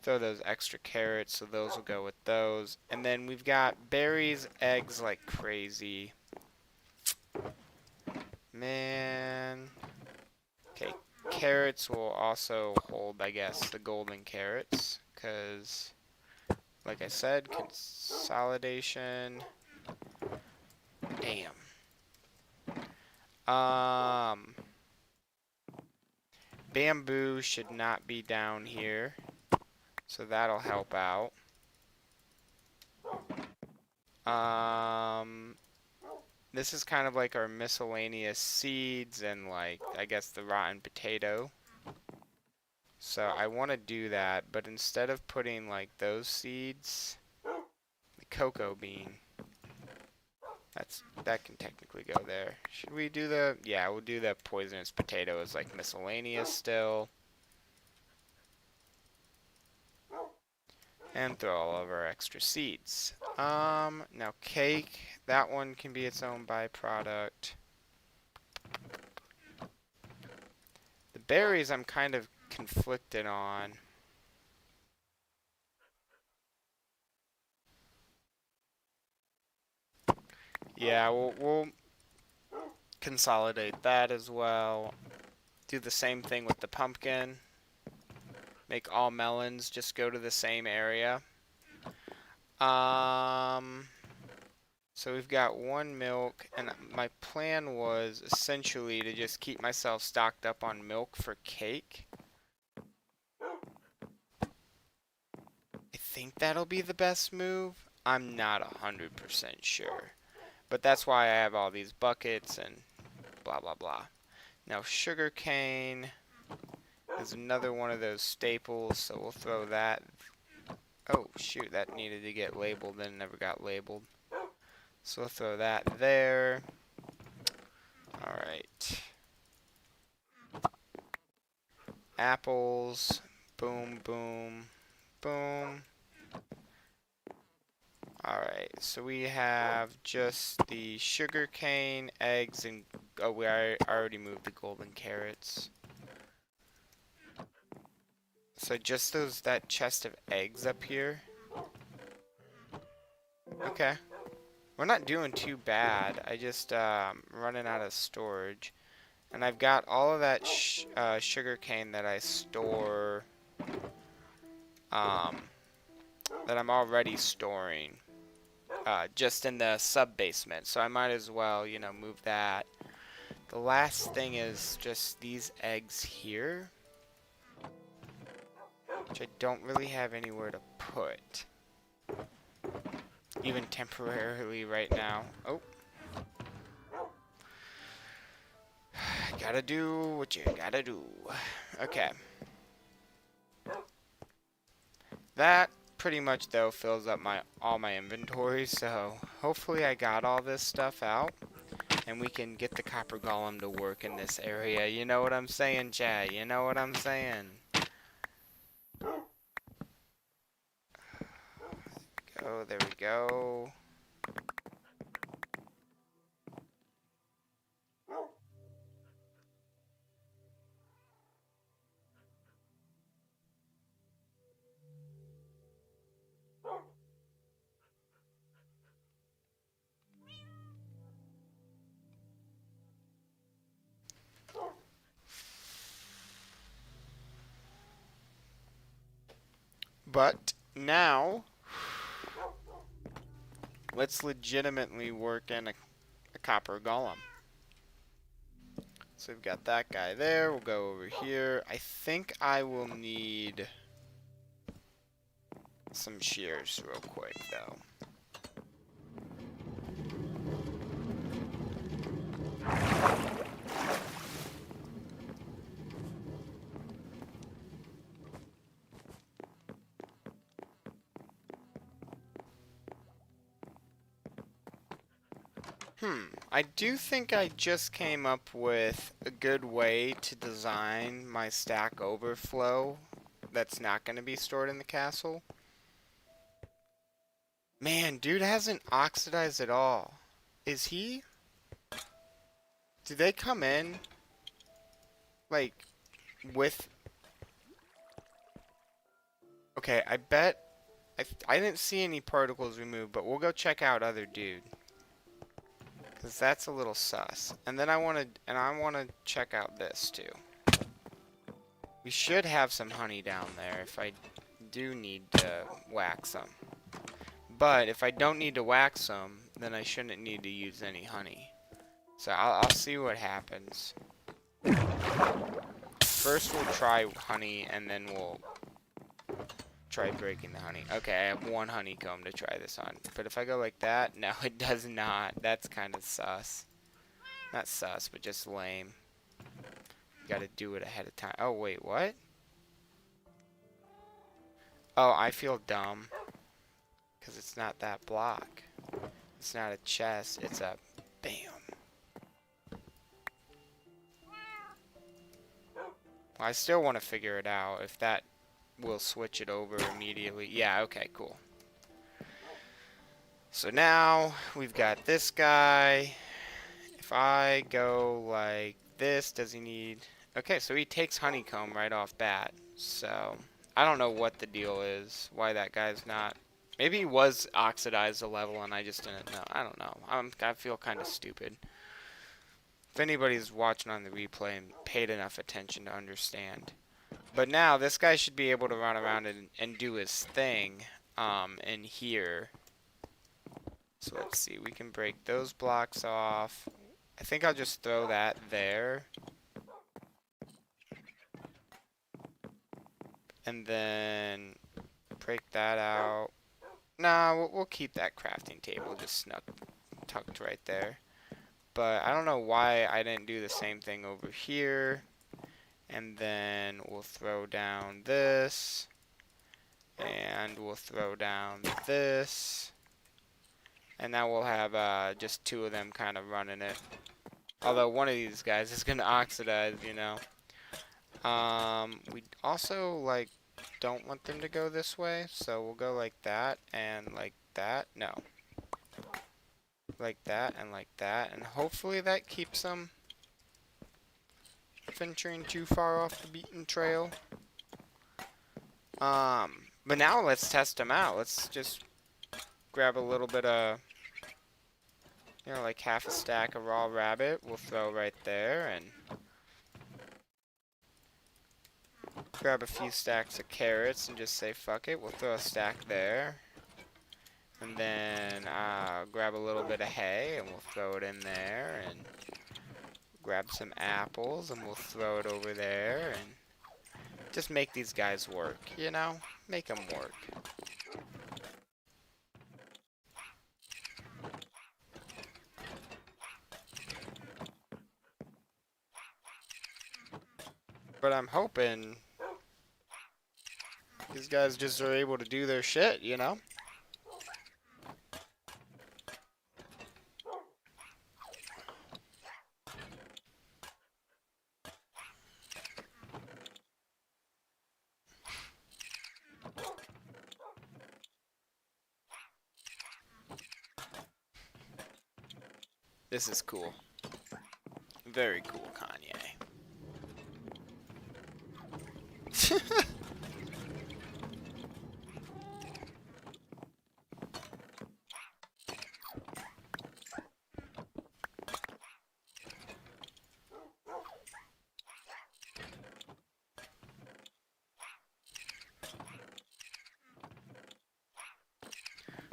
those extra carrots, so those will go with those. And then we've got berries, eggs like crazy. Man. Okay, carrots will also hold, I guess, the golden carrots, because, like I said, consolidation. Damn. Bamboo should not be down here, so that'll help out. This is kind of like our miscellaneous seeds and like, I guess, the rotten potato. So I want to do that, but instead of putting like those seeds, the cocoa bean, that can technically go there. Should we do the, yeah, we'll do the poisonous potato as like miscellaneous still. And throw all of our extra seeds. Now cake, that one can be its own byproduct. The berries I'm kind of conflicted on. Yeah, we'll consolidate that as well. Do the same thing with the pumpkin. Make all melons just go to the same area. So we've got 1 milk, and my plan was essentially to just keep myself stocked up on milk for cake. I think that'll be the best move. I'm not 100% sure. But that's why I have all these buckets and blah blah blah. Now sugar cane is another one of those staples, so we'll throw that. Oh shoot, that needed to get labeled and never got labeled. So we'll throw that there. Alright. Apples. Boom, boom, boom. Alright, so we have just the sugar cane, eggs, and... oh, we already moved the golden carrots. So just that chest of eggs up here. Okay. We're not doing too bad. I just running out of storage. And I've got all of that sugar cane that I store... that I'm already storing. Just in the sub-basement. So I might as well, you know, move that. The last thing is just these eggs here. Which I don't really have anywhere to put. Even temporarily right now. Oh. Gotta do what you gotta do. Okay. That pretty much though fills up all my inventory, so hopefully I got all this stuff out and we can get the copper golem to work in this area. You know what I'm saying, Chad? You know what I'm saying? Oh, there we go. But now, let's legitimately work in a copper golem. So we've got that guy there. We'll go over here. I think I will need some shears real quick, though. I do think I just came up with a good way to design my stack overflow that's not going to be stored in the castle. Man, dude hasn't oxidized at all. Is he? Do they come in, like, with... Okay, I bet... I didn't see any particles removed, but we'll go check out other dude. Because that's a little sus. And then I want to check out this too. We should have some honey down there if I do need to wax them. But if I don't need to wax them, then I shouldn't need to use any honey. So I'll see what happens. First we'll try honey and then we'll try breaking the honey. Okay, I have 1 honeycomb to try this on. But if I go like that, no, it does not. That's kind of sus. Not sus, but just lame. You gotta do it ahead of time. Oh, wait, what? Oh, I feel dumb. Because it's not that block. It's not a chest. It's a bam. I still want to figure it out if that will switch it over immediately. Yeah, okay, cool. So now we've got this guy. If I go like this, does he need... Okay, so he takes honeycomb right off bat. So I don't know what the deal is. Why that guy's not... Maybe he was oxidized a level and I just didn't know. I don't know. I feel kind of stupid. If anybody's watching on the replay and paid enough attention to understand. But now this guy should be able to run around and do his thing in here. So let's see. We can break those blocks off. I think I'll just throw that there. And then break that out. Nah, we'll keep that crafting table just tucked right there. But I don't know why I didn't do the same thing over here. And then we'll throw down this. And we'll throw down this. And now we'll have just two of them kind of running it. Although one of these guys is going to oxidize, you know. We also, like, don't want them to go this way. So we'll go like that and like that. No. Like that and like that. And hopefully that keeps them venturing too far off the beaten trail. But now let's test them out. Let's just grab a little bit of, you know, like half a stack of raw rabbit. We'll throw right there, and grab a few stacks of carrots and just say fuck it. We'll throw a stack there. And then grab a little bit of hay and we'll throw it in there, and grab some apples and we'll throw it over there, and just make these guys work, you know? Make them work. But I'm hoping these guys just are able to do their shit, you know? This is cool. Very cool, Kanye.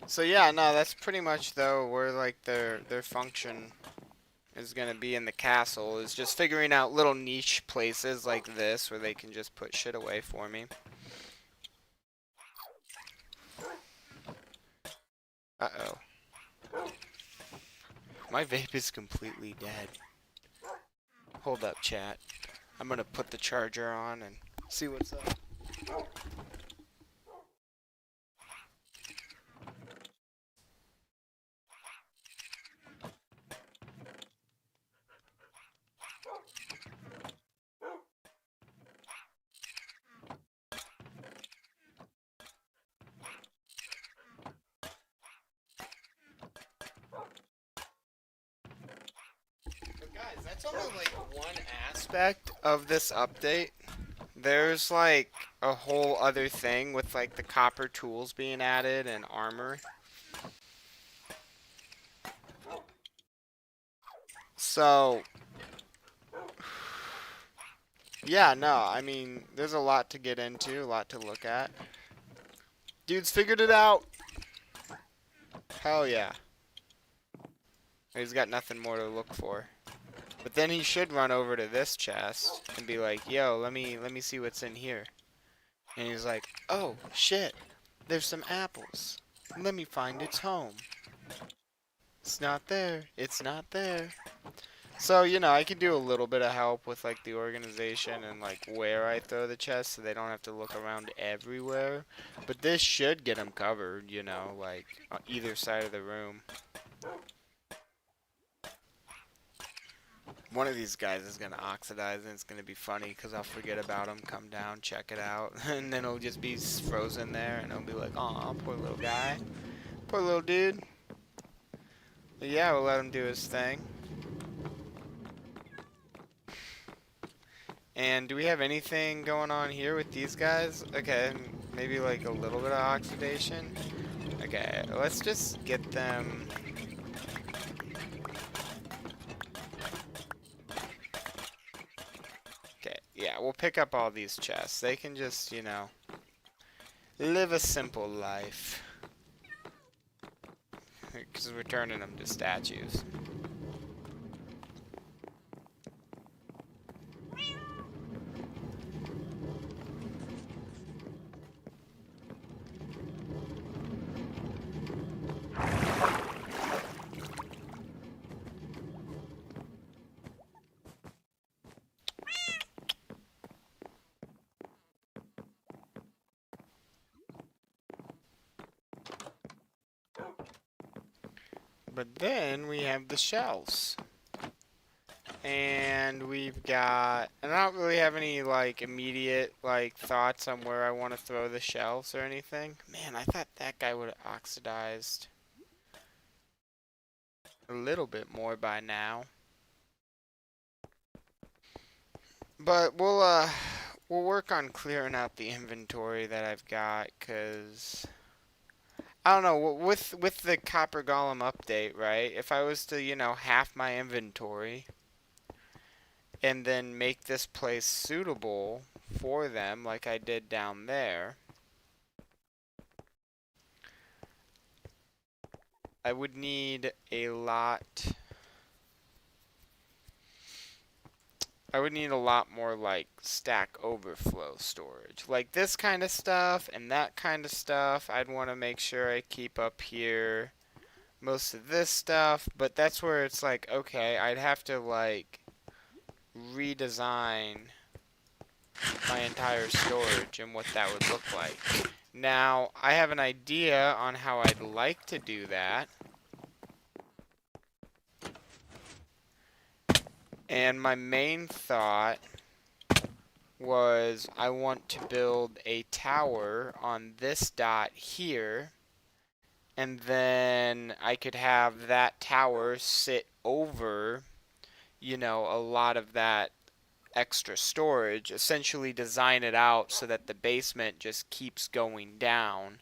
So yeah, no, that's pretty much though where like their function is gonna be in the castle, is just figuring out little niche places like this where they can just put shit away for me. Uh-oh. My vape is completely dead. Hold up, chat. I'm gonna put the charger on and see what's up. That's only like one aspect of this update. There's like a whole other thing with like the copper tools being added and armor. So yeah, no, I mean, there's a lot to get into, a lot to look at. Dude's figured it out. Hell yeah. He's got nothing more to look for. But then he should run over to this chest and be like, yo, let me see what's in here. And he's like, oh, shit, there's some apples. Let me find its home. It's not there. It's not there. So, you know, I could do a little bit of help with, like, the organization and, like, where I throw the chests so they don't have to look around everywhere. But this should get them covered, you know, like, on either side of the room. One of these guys is going to oxidize, and it's going to be funny because I'll forget about him, come down, check it out, and then it'll just be frozen there, and it'll be like, aw, poor little guy. Poor little dude. But yeah, we'll let him do his thing. And do we have anything going on here with these guys? Okay, maybe like a little bit of oxidation. Okay, let's just get them... Okay, yeah, we'll pick up all these chests. They can just, you know, live a simple life. Because we're turning them to statues. But then we have the shelves. And we've got... And I don't really have any, like, immediate, like, thoughts on where I want to throw the shelves or anything. Man, I thought that guy would have oxidized a little bit more by now. But we'll work on clearing out the inventory that I've got, because... I don't know, with the Copper Golem update, right? If I was to, you know, half my inventory and then make this place suitable for them like I did down there, I would need a lot... I would need a lot more, like, Stack Overflow storage. Like this kind of stuff and that kind of stuff, I'd want to make sure I keep up here. Most of this stuff, but that's where it's like, okay, I'd have to, like, redesign my entire storage and what that would look like. Now, I have an idea on how I'd like to do that. And my main thought was I want to build a tower on this dot here, and then I could have that tower sit over, you know, a lot of that extra storage, essentially design it out so that the basement just keeps going down,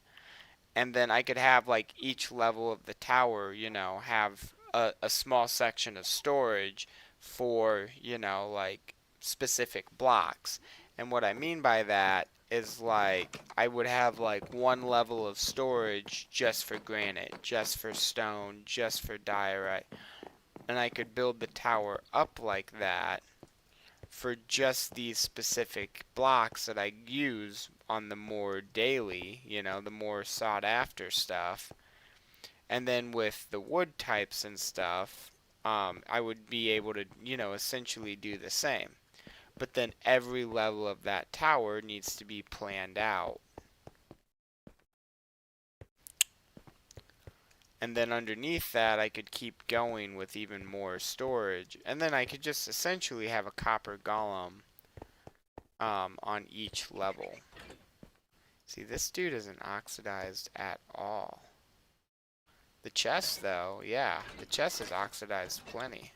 and then I could have, like, each level of the tower, you know, have a small section of storage for, you know, like, specific blocks. And what I mean by that is, like, I would have, like, one level of storage just for granite, just for stone, just for diorite, and I could build the tower up like that for just these specific blocks that I use on the more daily, you know, the more sought after stuff. And then with the wood types and stuff, I would be able to, you know, essentially do the same. But then every level of that tower needs to be planned out. And then underneath that, I could keep going with even more storage. And then I could just essentially have a copper golem on each level. See, this dude isn't oxidized at all. The chest, though, yeah, the chest is oxidized plenty.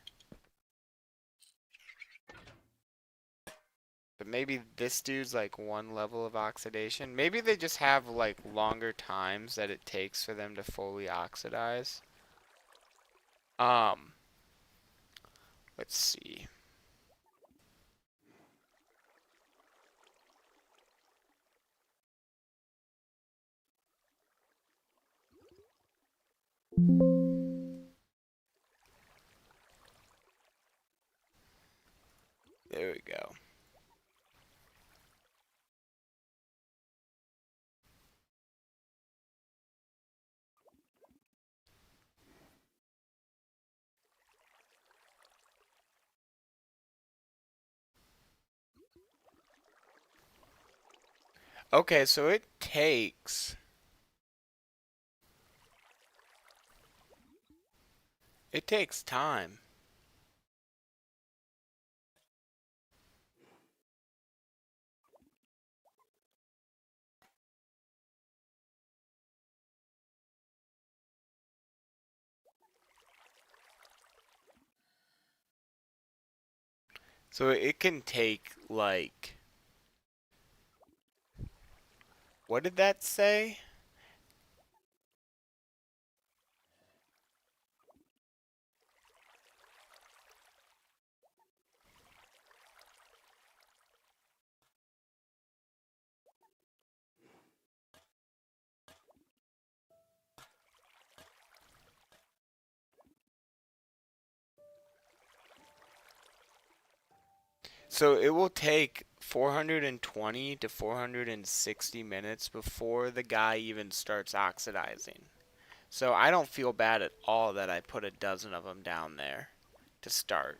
But maybe this dude's like one level of oxidation. Maybe they just have like longer times that it takes for them to fully oxidize. Let's see. There we go. Okay, so it takes... It takes time. So it can take, like... What did that say? So it will take 420 to 460 minutes before the guy even starts oxidizing. So I don't feel bad at all that I put a dozen of them down there to start.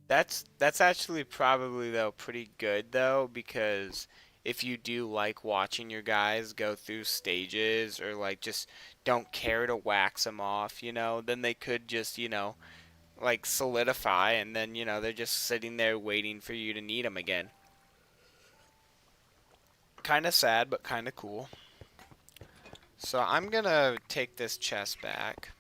That's actually probably though pretty good though, because if you do like watching your guys go through stages or like just don't care to wax them off, you know, then they could just, you know, like solidify and then, you know, they're just sitting there waiting for you to need them again. Kind of sad, but kind of cool. So I'm gonna take this chest back.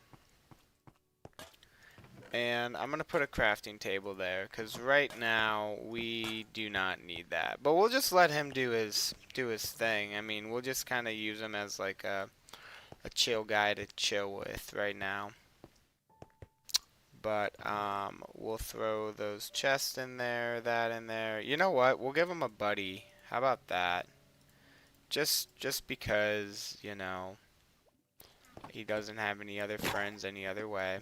And I'm gonna put a crafting table there, because right now we do not need that. But we'll just let him do his thing. I mean, we'll just kind of use him as like a chill guy to chill with right now. But we'll throw those chests in there, that in there. You know what? We'll give him a buddy. How about that? Just because, you know, he doesn't have any other friends any other way.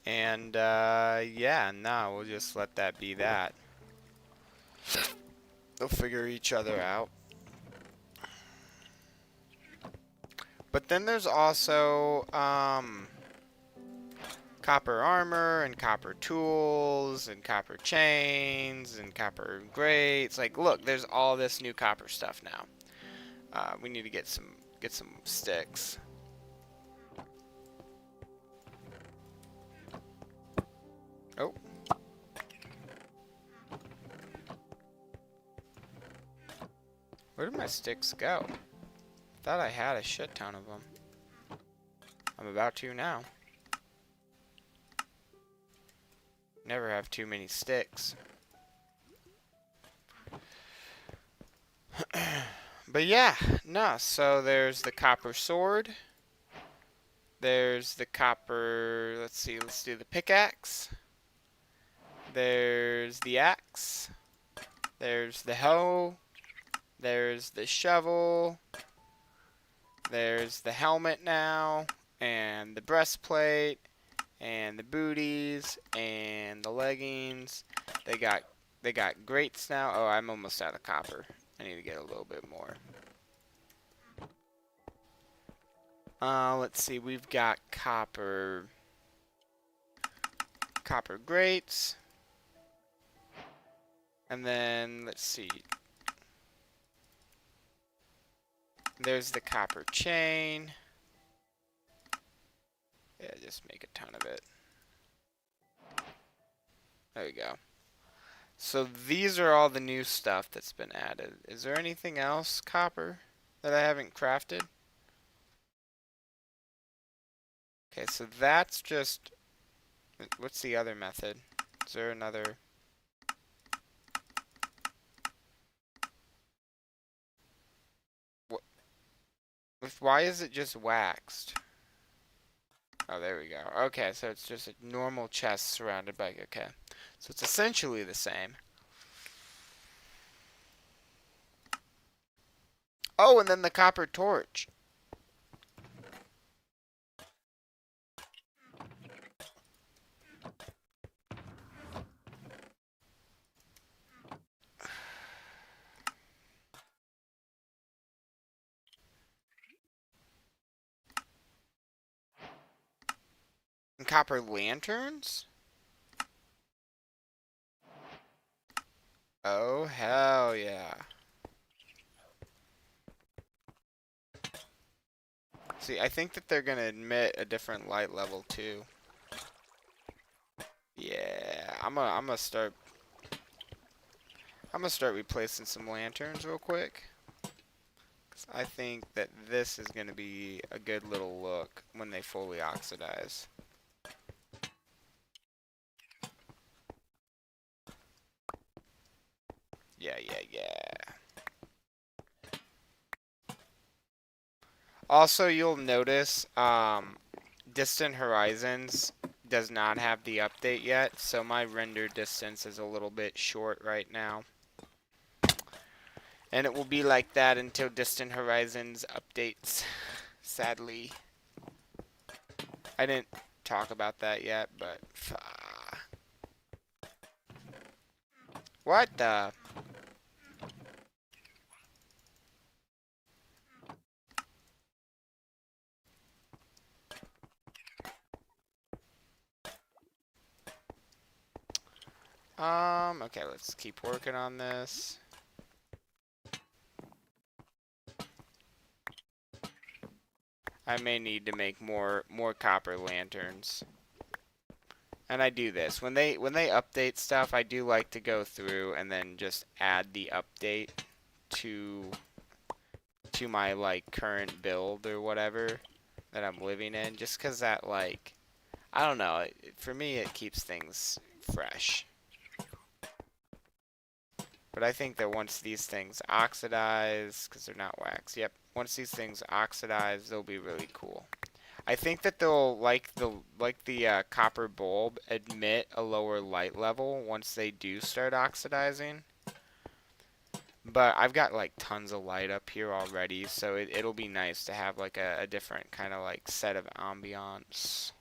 And, yeah, no, we'll just let that be that. They'll figure each other out. But then there's also, copper armor, and copper tools, and copper chains, and copper grates. Like, look, there's all this new copper stuff now. We need to get some sticks. Oh. Where did my sticks go? Thought I had a shit ton of them. I'm about to now. Never have too many sticks. But yeah, no, so there's the copper sword. There's the copper, let's see, let's do the pickaxe. There's the axe. There's the hoe. There's the shovel. There's the helmet now. And the breastplate. And the booties. And the leggings. They got grates now. Oh, I'm almost out of copper. I need to get a little bit more. Let's see, we've got copper grates. And then, let's see. There's the copper chain. Yeah, just make a ton of it. There we go. So these are all the new stuff that's been added. Is there anything else, copper, that I haven't crafted? Okay, so that's just... What's the other method? Is there another... Why is it just waxed? Oh, there we go. Okay, so it's just a normal chest surrounded by... Okay. So it's essentially the same. Oh, and then the copper torch. And copper lanterns? Oh, hell yeah. See, I think that they're gonna admit a different light level too. Yeah, I'm gonna start replacing some lanterns real quick. 'Cause I think that this is gonna be a good little look when they fully oxidize. Yeah, yeah, yeah. Also, you'll notice Distant Horizons does not have the update yet, so my render distance is a little bit short right now. And it will be like that until Distant Horizons updates, sadly. I didn't talk about that yet, but... What the... Okay, let's keep working on this. I may need to make more copper lanterns. And I do this. When they update stuff, I do like to go through and then just add the update to my like current build or whatever that I'm living in, just 'cause that, like, I don't know, for me it keeps things fresh. But I think that once these things oxidize, because they're not wax, yep, once these things oxidize, they'll be really cool. I think that they'll, like the copper bulb, admit a lower light level once they do start oxidizing. But I've got like tons of light up here already, so it'll be nice to have like a different kind of like set of ambiance.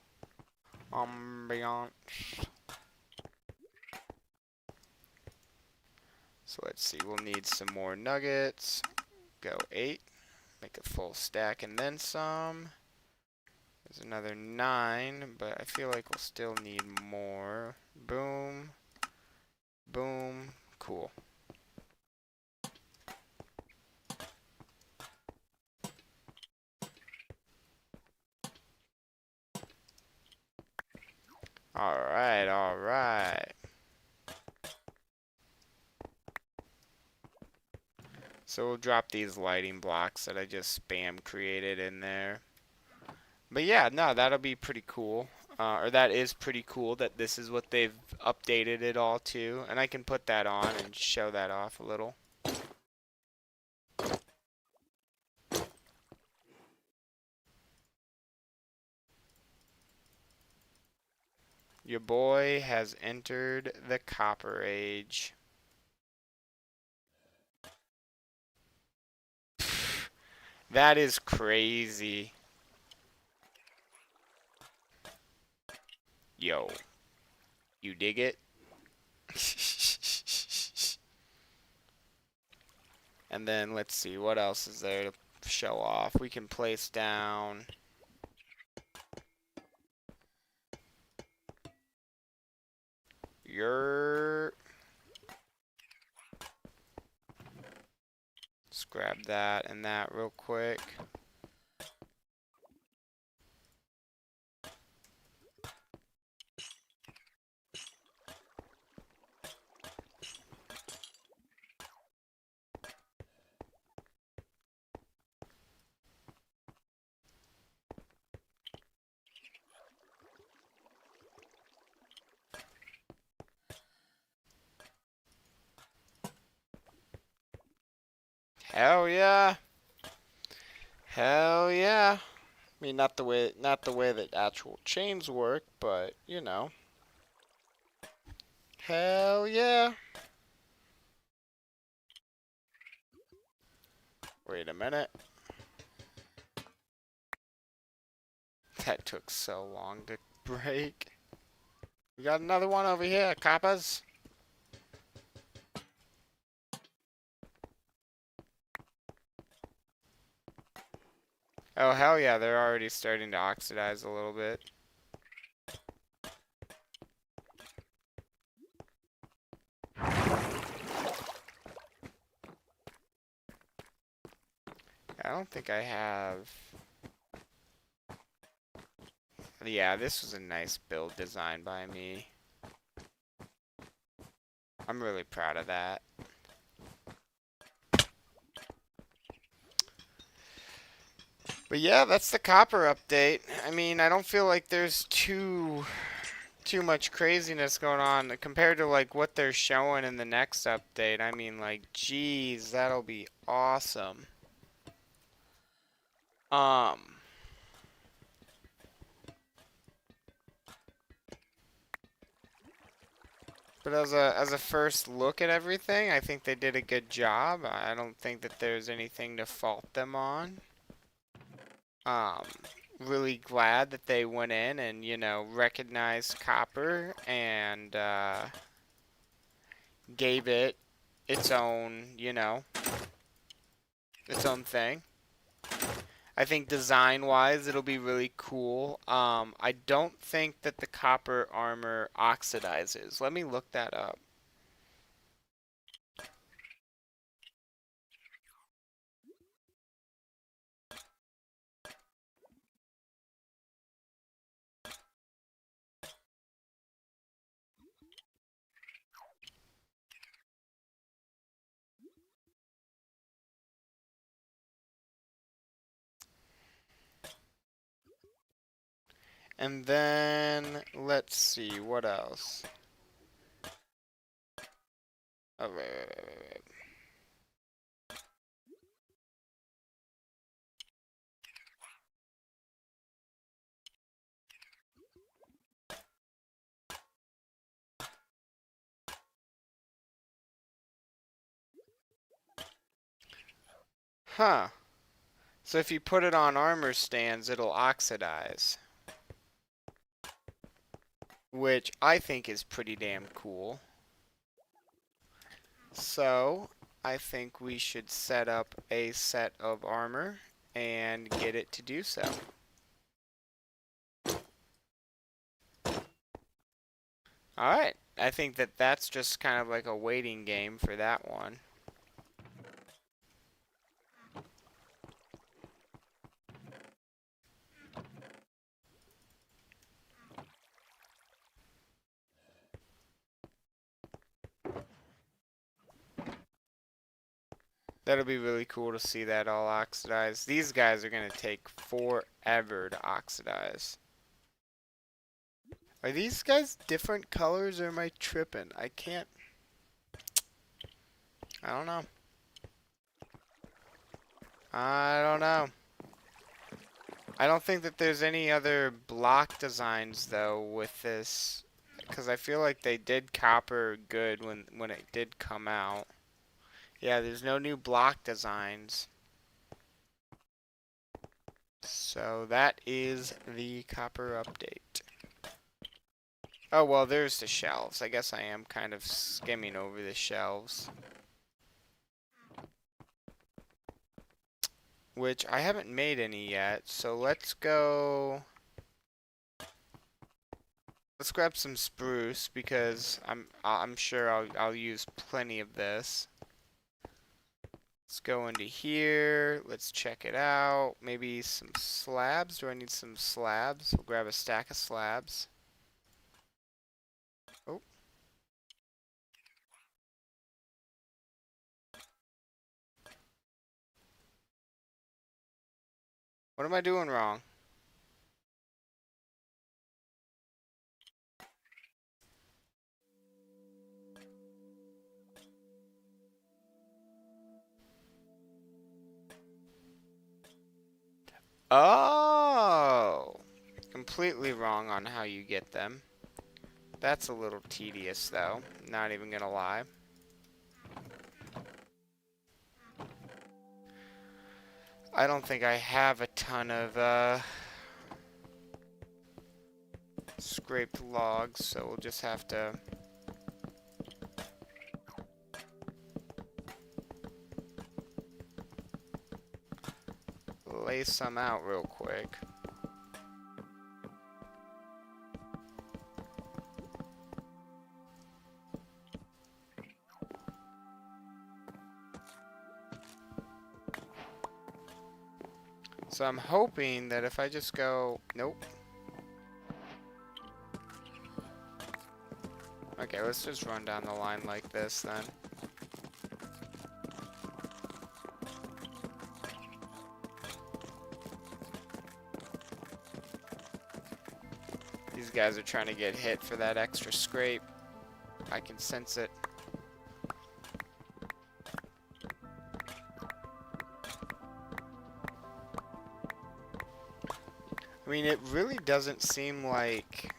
So let's see, we'll need some more nuggets. Go 8. Make a full stack and then some. There's another 9, but I feel like we'll still need more. Boom. Boom. Cool. Alright, alright. So we'll drop these lighting blocks that I just spam created in there. But yeah, no, that'll be pretty cool. Or that is pretty cool that this is what they've updated it all to. And I can put that on and show that off a little. Your boy has entered the Copper Age. That is crazy. Yo. You dig it? And then let's see, what else is there to show off? We can place down... Let's grab that and that real quick. Hell yeah. Hell yeah. I mean, not the way that actual chains work, but you know. Hell yeah. Wait a minute. That took so long to break. We got another one over here, coppers. Oh, hell yeah, they're already starting to oxidize a little bit. I don't think I have... Yeah, this was a nice build design by me. I'm really proud of that. But yeah, that's the copper update. I mean, I don't feel like there's too much craziness going on compared to like what they're showing in the next update. I mean, like, geez, that'll be awesome. But as a first look at everything, I think they did a good job. I don't think that there's anything to fault them on. Really glad that they went in and, you know, recognized copper and gave it its own, you know, its own thing. I think design-wise, it'll be really cool. I don't think that the copper armor oxidizes. Let me look that up. And then, let's see, what else? Oh, wait. Huh. So if you put it on armor stands, it'll oxidize. Which I think is pretty damn cool. So, I think we should set up a set of armor and get it to do so. Alright, I think that that's just kind of like a waiting game for that one. That'll be really cool to see that all oxidize. These guys are going to take forever to oxidize. Are these guys different colors or am I tripping? I can't... I don't know. I don't know. I don't think that there's any other block designs though with this. Because I feel like they did copper good when it did come out. Yeah, there's no new block designs. So that is the copper update. Oh, well, there's the shelves. I guess I am kind of skimming over the shelves. Which I haven't made any yet, so let's go... Let's grab some spruce because I'm sure I'll use plenty of this. Let's go into here. Let's check it out. Maybe some slabs. Do I need some slabs? We'll grab a stack of slabs. Oh. What am I doing wrong? Oh! Completely wrong on how you get them. That's a little tedious, though. Not even gonna lie. I don't think I have a ton of, scraped logs, so we'll just have to... lay some out real quick. So I'm hoping that if I just go... Nope. Okay, let's just run down the line like this then. These guys are trying to get hit for that extra scrape. I can sense it. I mean, it really doesn't seem like...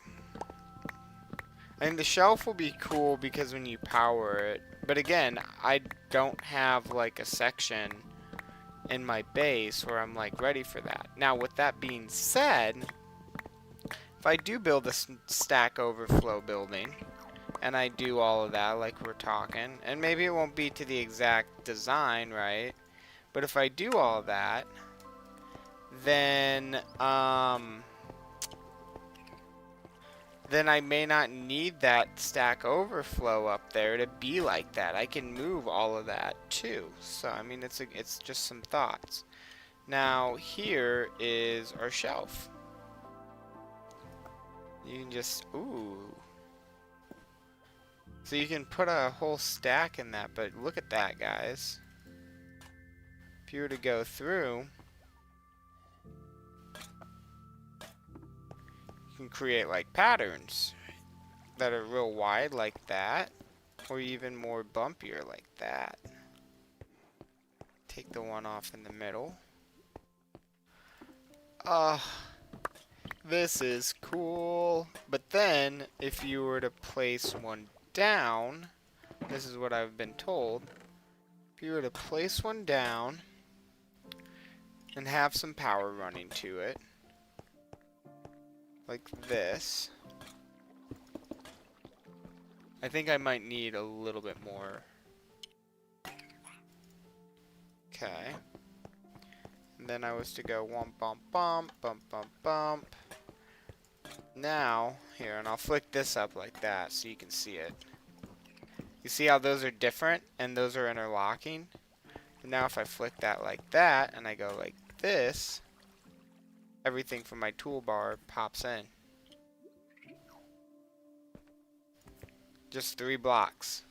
I mean, the shelf will be cool because when you power it. But again, I don't have like a section in my base where I'm like ready for that. Now, with that being said, if I do build a stack overflow building, and I do all of that like we're talking, and maybe it won't be to the exact design, right? But if I do all of that, then I may not need that stack overflow up there to be like that. I can move all of that too. So I mean, it's just some thoughts. Now here is our shelf. You can just so you can put a whole stack in that, but look at that, guys. If you were to go through, you can create like patterns that are real wide like that, or even more bumpier like that. Take the one off in the middle. This is cool. But then if you were to place one down, this is what I've been told, if you were to place one down and have some power running to it like this, I think I might need a little bit more. Okay. And then I was to go womp bump bump bump bump bump. Now, here, and I'll flick this up like that so you can see it. You see how those are different and those are interlocking? And now if I flick that like that and I go like this, everything from my toolbar pops in. Just 3 blocks.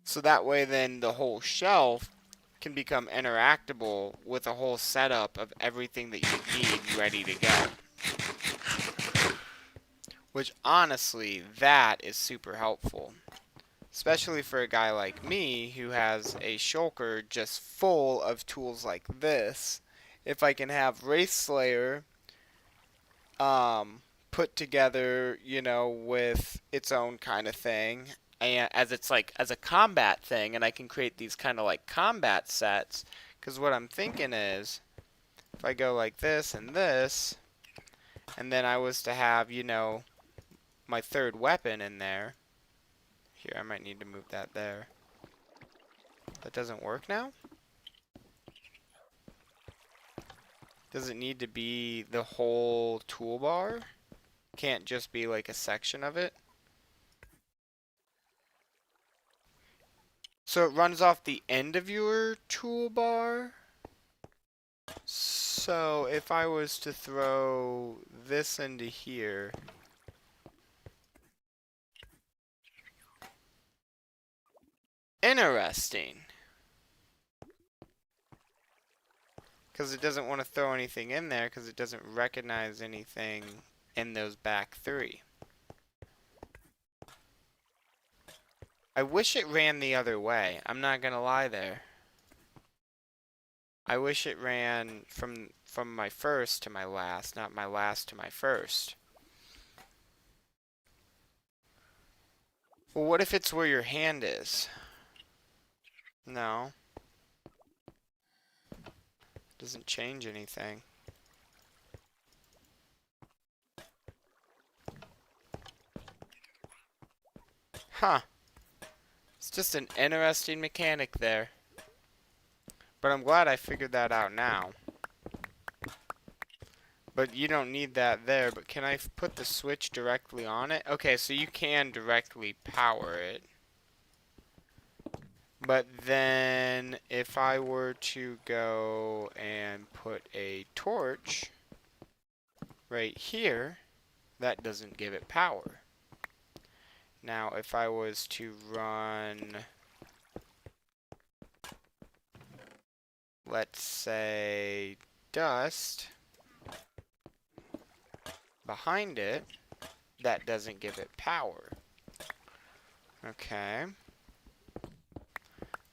So that way then the whole shelf can become interactable with a whole setup of everything that you need ready to go. Which honestly, that is super helpful. Especially for a guy like me who has a shulker just full of tools like this. If I can have Wraith Slayer put together, you know, with its own kind of thing, and as it's like as a combat thing, and I can create these kind of like combat sets, because what I'm thinking is if I go like this, and then I was to have, you know, my third weapon in there. Here, I might need to move that there. That doesn't work now? Does it need to be the whole toolbar? Can't just be like a section of it? So it runs off the end of your toolbar? So if I was to throw this into here... Interesting. Because it doesn't want to throw anything in there because it doesn't recognize anything in those back 3. I wish it ran the other way. I'm not gonna lie there. I wish it ran from my first to my last, not my last to my first. Well, what if it's where your hand is? No. Doesn't change anything. Huh. It's just an interesting mechanic there. But I'm glad I figured that out now. But you don't need that there. But can I put the switch directly on it? Okay, so you can directly power it. But then if I were to go and put a torch right here, that doesn't give it power. Now if I was to run, let's say, dust behind it, that doesn't give it power. Okay.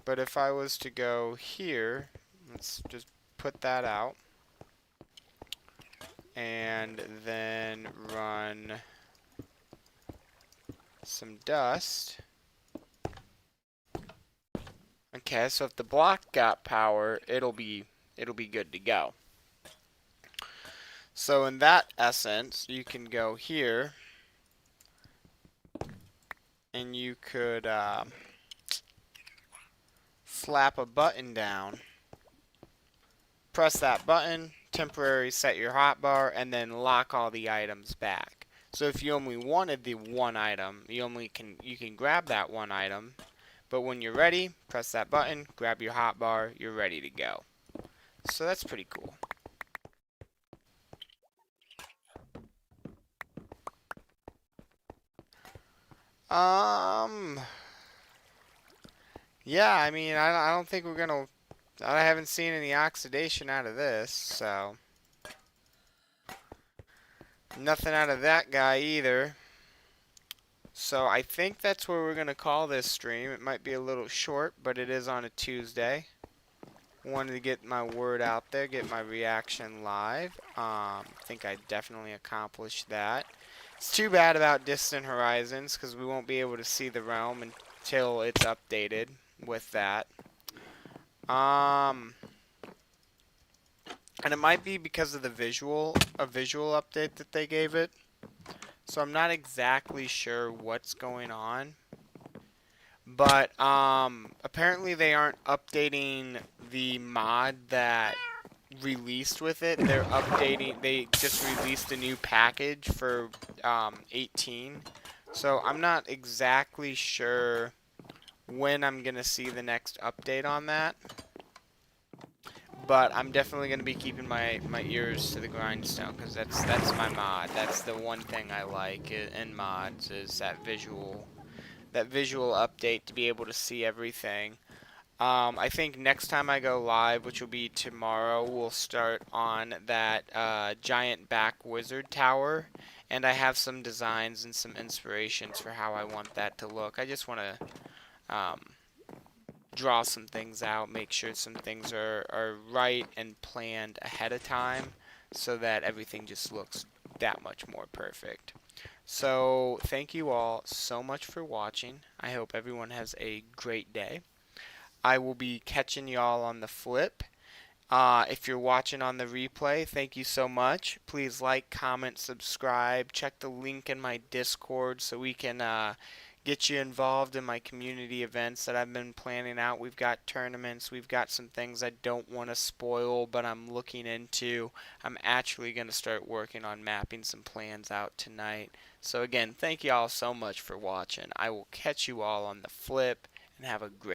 But if I was to go here, let's just put that out, and then run some dust. Okay, so if the block got power, it'll be good to go. So in that essence, you can go here, and you could slap a button down, press that button, temporarily set your hotbar, and then lock all the items back. So if you only wanted the one item, you can grab that one item, but when you're ready, press that button, grab your hotbar, you're ready to go. So that's pretty cool. Yeah, I mean, I don't think we're gonna, I haven't seen any oxidation out of this, so. Nothing out of that guy either. So I think that's where we're gonna call this stream. It might be a little short, but it is on a Tuesday. Wanted to get my word out there, get my reaction live. I think I definitely accomplished that. It's too bad about Distant Horizons, because we won't be able to see the realm until it's updated with that. And it might be because of the visual update that they gave it. So I'm not exactly sure what's going on. But apparently they aren't updating the mod that released with it. They're updating, they just released a new package for 18. So I'm not exactly sure when I'm going to see the next update on that. But I'm definitely going to be keeping my ears to the grindstone, because that's my mod. That's the one thing I like in mods, is that visual update, to be able to see everything. I think next time I go live, which will be tomorrow, we'll start on that giant back wizard tower, and I have some designs and some inspirations for how I want that to look. I just want to draw some things out, make sure some things are right and planned ahead of time, so that everything just looks that much more perfect. So thank you all so much for watching. I hope everyone has a great day. I will be catching y'all on the flip. If you're watching on the replay, thank you so much. Please like, comment, subscribe. Check the link in my Discord so we can get you involved in my community events that I've been planning out. We've got tournaments. We've got some things I don't want to spoil, but I'm looking into. I'm actually going to start working on mapping some plans out tonight. So again, thank you all so much for watching. I will catch you all on the flip, and have a great